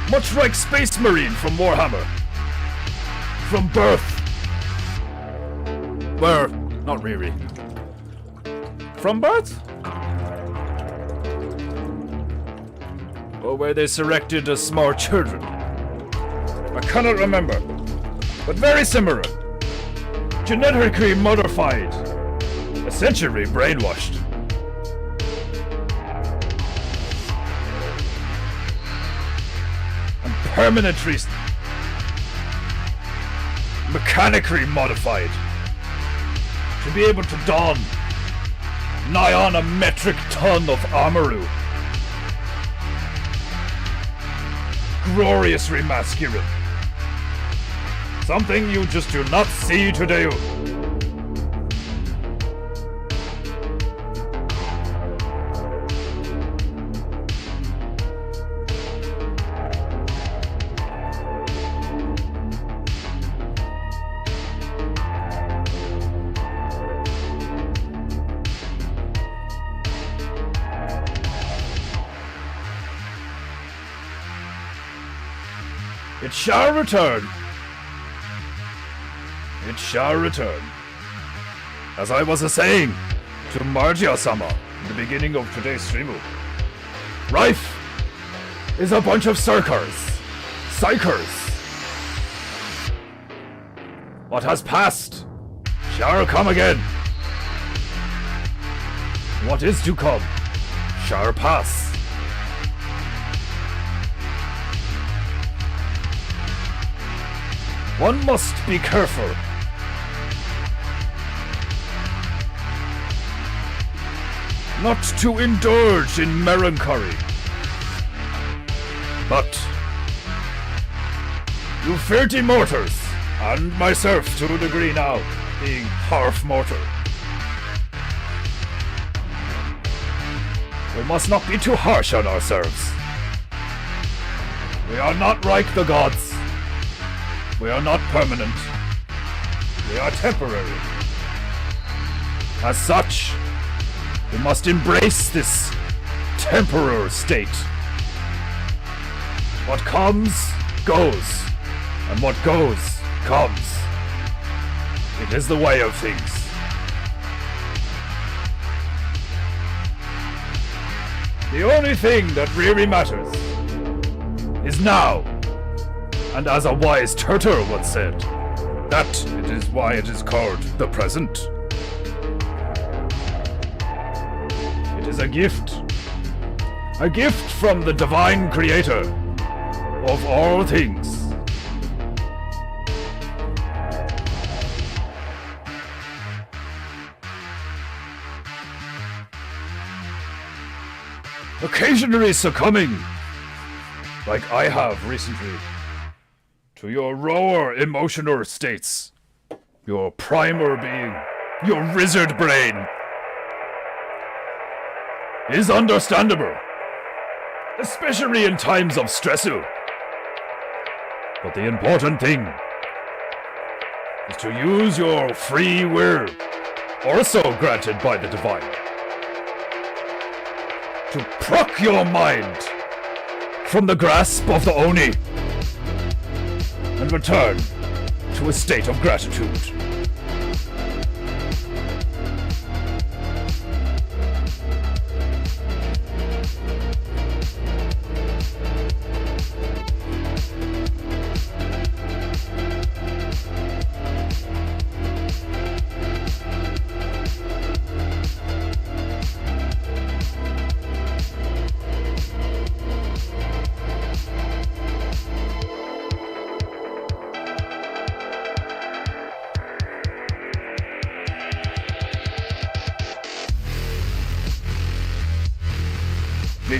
Much like Space Marine from Warhammer. From birth. Well, not really. From birth? Or where they selected as small children. I cannot remember. But very similar. Genetically modified. Essentially brainwashed. And permanently mechanically modified to be able to don nigh on a metric ton of armor. Gloriously masculine. Something you just do not see today. It shall return. It shall return. As I was saying to Margia-sama in the beginning of today's stream, Rife is a bunch of psychers. What has passed shall come again. What is to come shall pass. One must be careful. Not to indulge in melancholy. But you filthy mortars, and myself to a degree now, being half mortal. We must not be too harsh on ourselves. We are not like the gods. We are not permanent. We are temporary. As such, we must embrace this temporal state. What comes, goes. And what goes, comes. It is the way of things. The only thing that really matters is now. And as a wise turtle once said, that it is why it is called the present. It is a gift. A gift from the divine creator of all things. Occasionally succumbing, like I have recently, to your rawer emotional states, your primal being, your lizard brain, is understandable, especially in times of stress. But the important thing is to use your free will, also granted by the divine, to pluck your mind from the grasp of the Oni and return to a state of gratitude.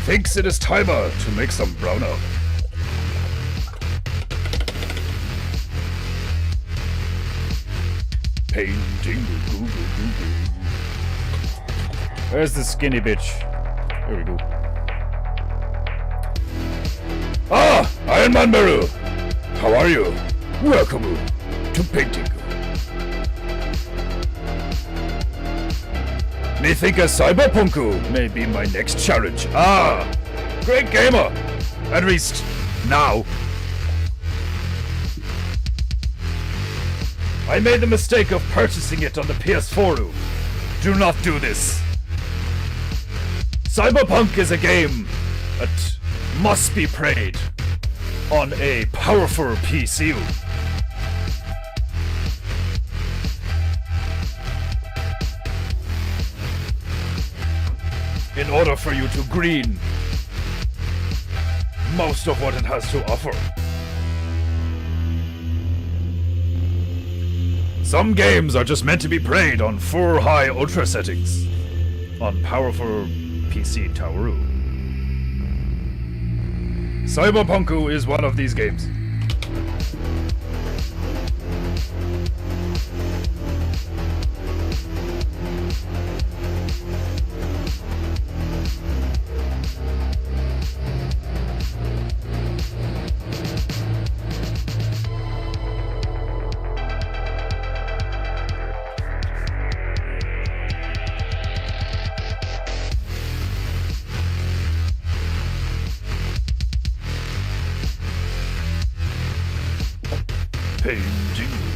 Methinks it is timer to make some browner. Painting. Where's the skinny bitch? There we go. Ah! Iron Man Meru! How are you? Welcome to Painting. Methinks a cyberpunku may be my next challenge. Ah! Great gamer! At least, now. I made the mistake of purchasing it on the PS4. Do not do this. Cyberpunk is a game that must be played on a powerful PC. In order for you to green most of what it has to offer. Some games are just meant to be played on full high ultra settings on powerful PC Tower. Cyberpunku is one of these games. Painting.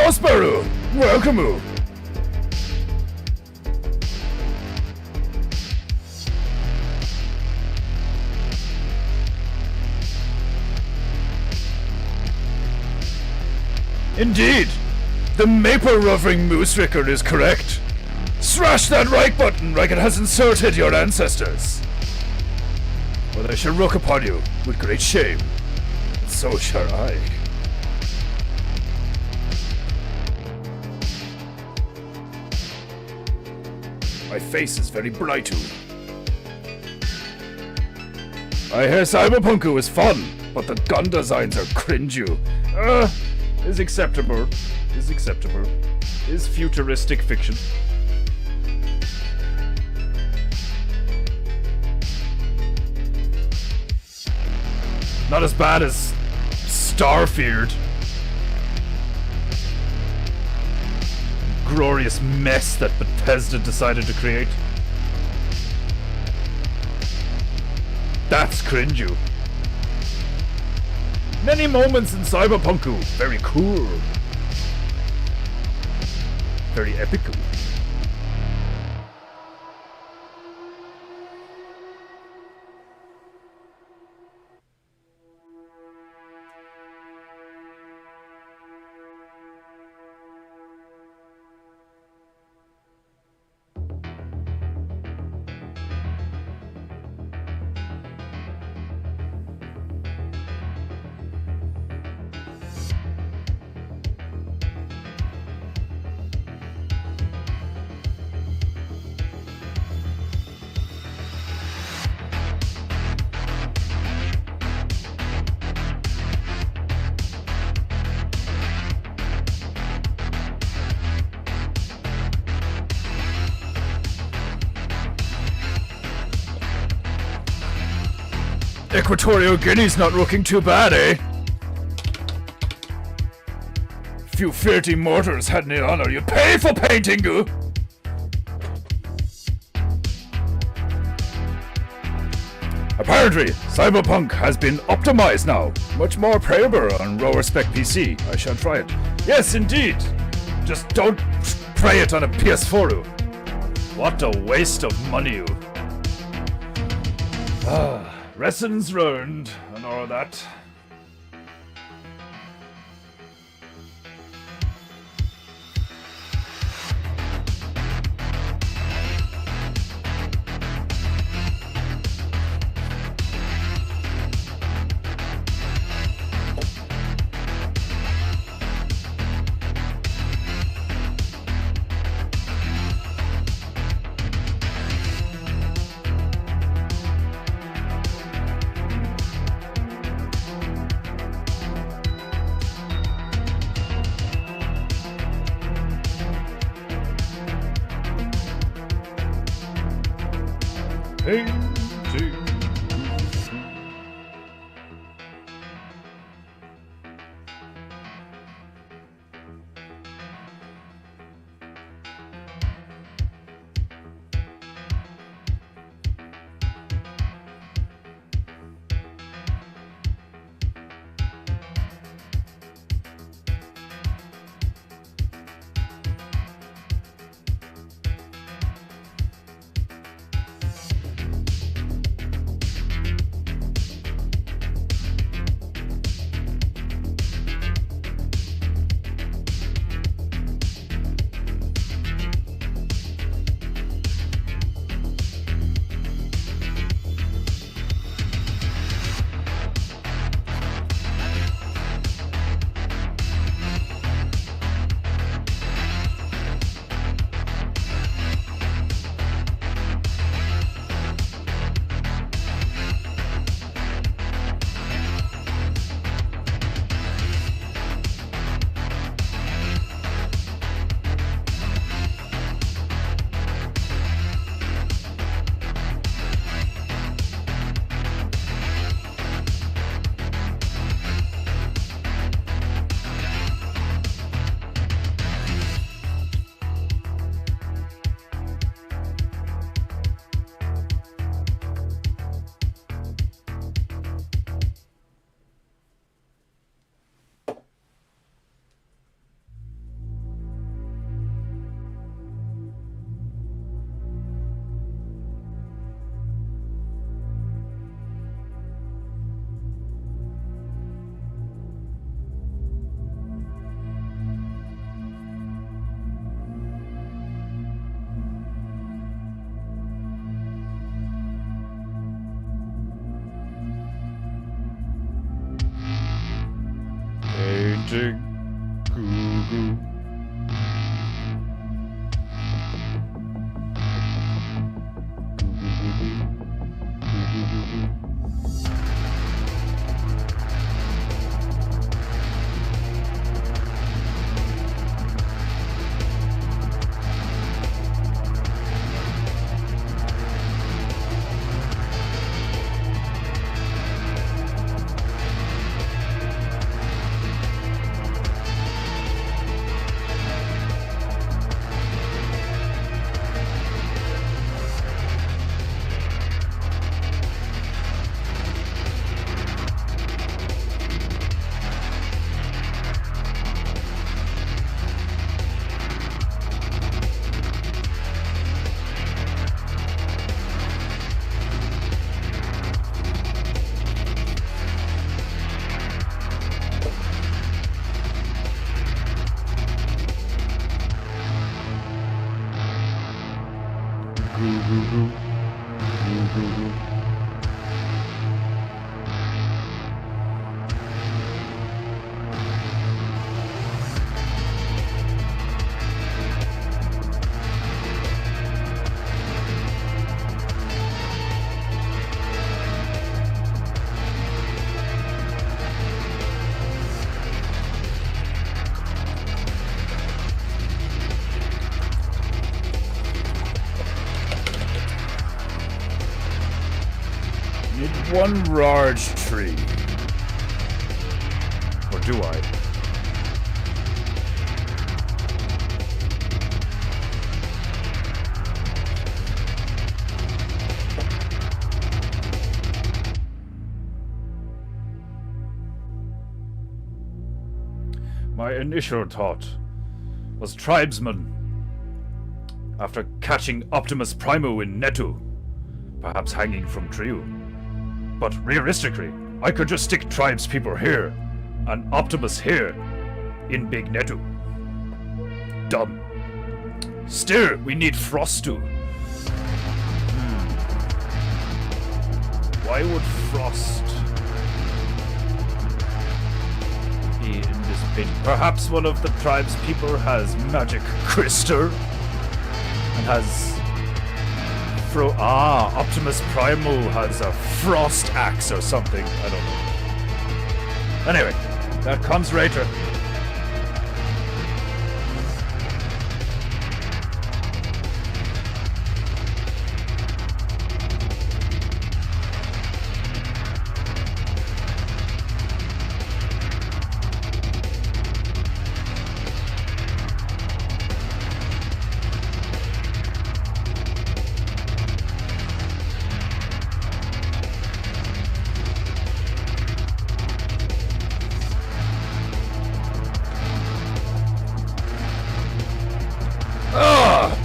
Prosperu! Welcome! Indeed! The Maple Rovering Moosericker is correct. Thrash that right button like it has inserted your ancestors. But I shall rook upon you with great shame. And so shall I. My face is very bright. I hear Cyberpunku is fun, but the gun designs are cringe. Is acceptable. Is acceptable. Is futuristic fiction. Not as bad as Starfield. Glorious mess that Bethesda decided to create. That's cringe. Many moments in Cyberpunku. Very cool. Very epical. Equatorial Guinea's not looking too bad, eh? Few filthy mortars had any honor. You pay for PEINTEINGU! Apparently, Cyberpunk has been optimized now. Much more playable on lower spec PC. I shall try it. Yes, indeed! Just don't play it on a PS4. What a waste of money. Lessons learned and all that. painting. Goo. Need one large tree. Or do I? My initial thought was tribesmen. After catching Optimus Primo in Netu, perhaps hanging from Triu. But realistically, I could just stick tribespeople here and Optimus here in Big Netu. Dumb. Still, we need Frostu. Why would Frost be in this pit? Perhaps one of the tribespeople has magic crystal and has Optimus Primo has a frost axe or something. I don't know. Anyway, that comes later.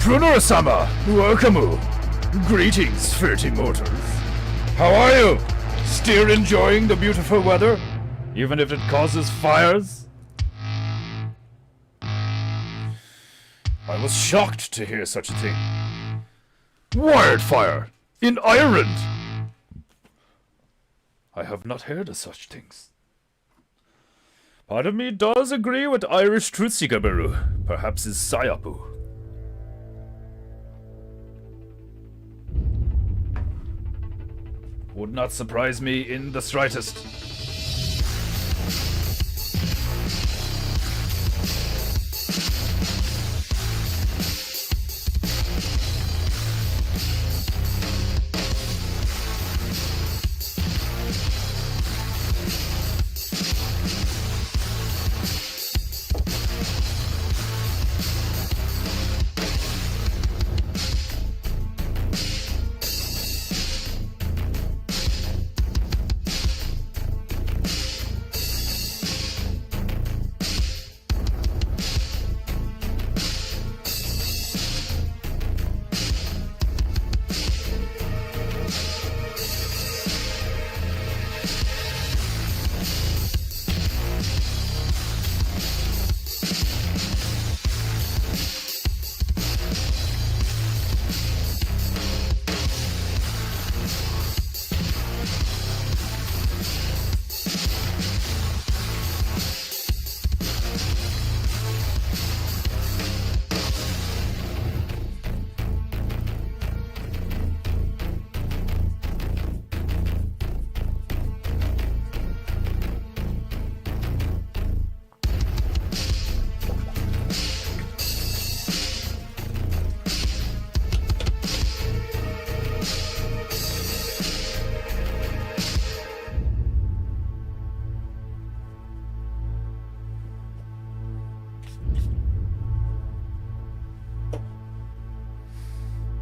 Pruno-sama, welcome. Greetings, furry mortals. How are you? Still enjoying the beautiful weather, even if it causes fires? I was shocked to hear such a thing. Wildfire in Ireland. I have not heard of such things. Part of me does agree with Irish truth seeker Baru. Perhaps is Sayapu. Would not surprise me in the slightest.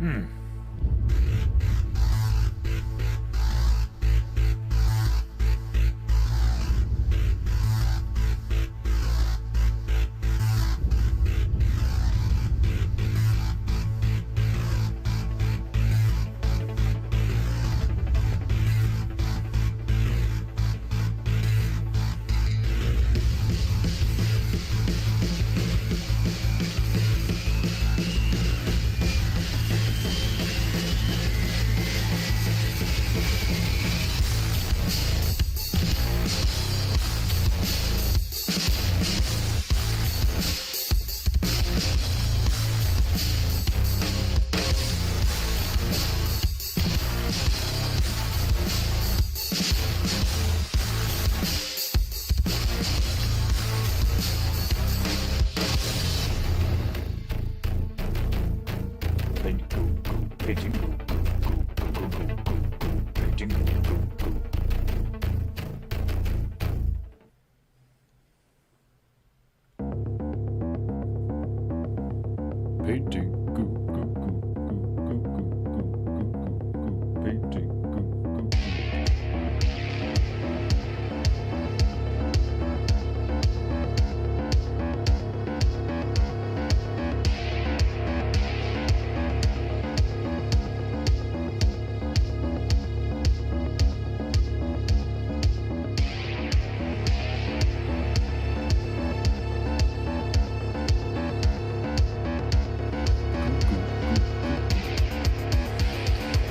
Painting.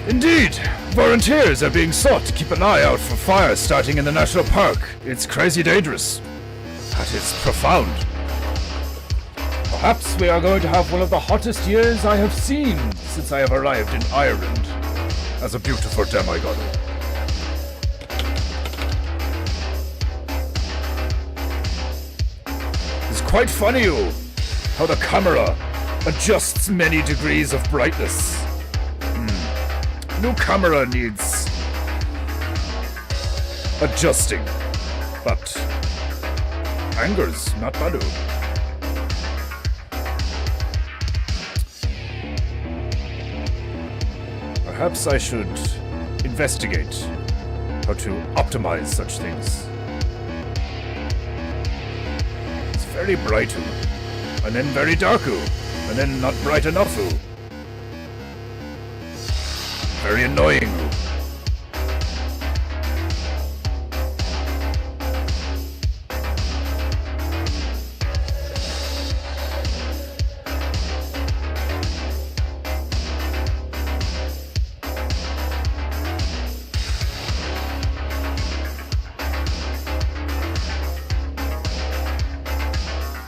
Indeed! Volunteers are being sought to keep an eye out for fires starting in the national park. It's crazy dangerous. That is profound. Perhaps we are going to have one of the hottest years I have seen since I have arrived in Ireland as a beautiful demigod. It's quite funny how the camera adjusts many degrees of brightness. New camera needs adjusting, but angles not bad. Perhaps I should investigate how to optimize such things. It's very bright, and then very dark, and then not bright enough. Very annoying.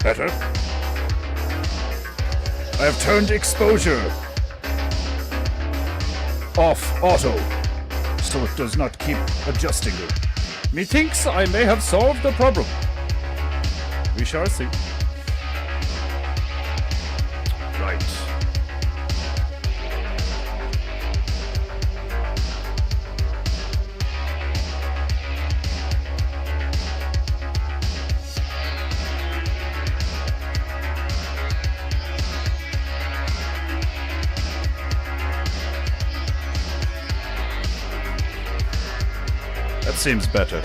Better. I have turned exposure off auto, so it does not keep adjusting it. Methinks I may have solved the problem. We shall see. Right. That seems better.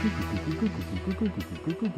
Goo. Goo. Goo. Goo.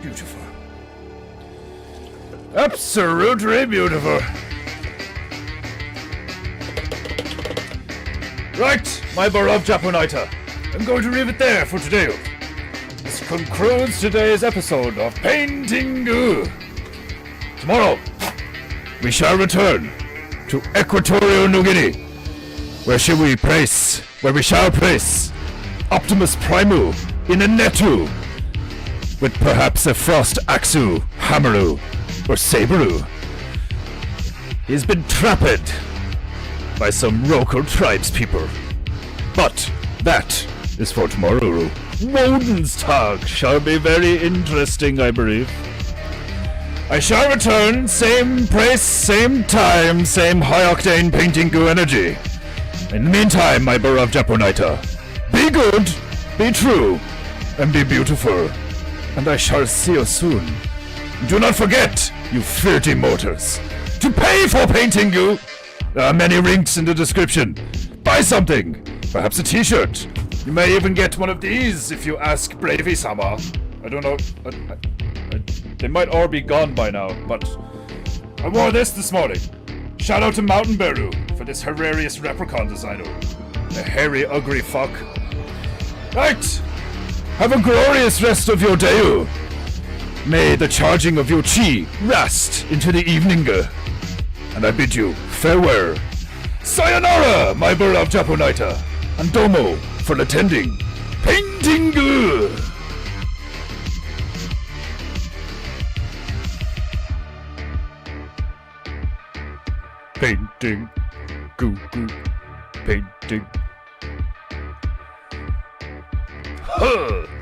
Beautiful. Absolutely beautiful. Right, my beloved Japaniter. I'm going to leave it there for today. This concludes today's episode of PEINTEINGU. Tomorrow, we shall return to Equatorial New Guinea, where we shall place Optimus Primu in a Netu, with perhaps a Frost Axu, Hammeru, or Saberu. He's been trapped by some local tribespeople. But that is for tomorrow. Woden's Tag shall be very interesting, I believe. I shall return, same place, same time, same high-octane PEINTEINGU energy. In the meantime, my beloved Japaniter, be good, be true, and be beautiful. And I shall see you soon. Do not forget, you filthy mortals, to pay for PEINTEINGU. There are many links in the description. Buy something, perhaps a t-shirt. You may even get one of these if you ask Bravey-sama. I don't know, they might all be gone by now, but I wore this morning. Shout out to Mountain Beru for this hilarious leprechaun designer. A hairy, ugly fuck. Right, have a glorious rest of your day. May the charging of your chi rest into the evening. And I bid you farewell. Sayonara, my beloved Japonaita. And domo for attending PEINTEINGU. Painting, goo goo, painting. Huh!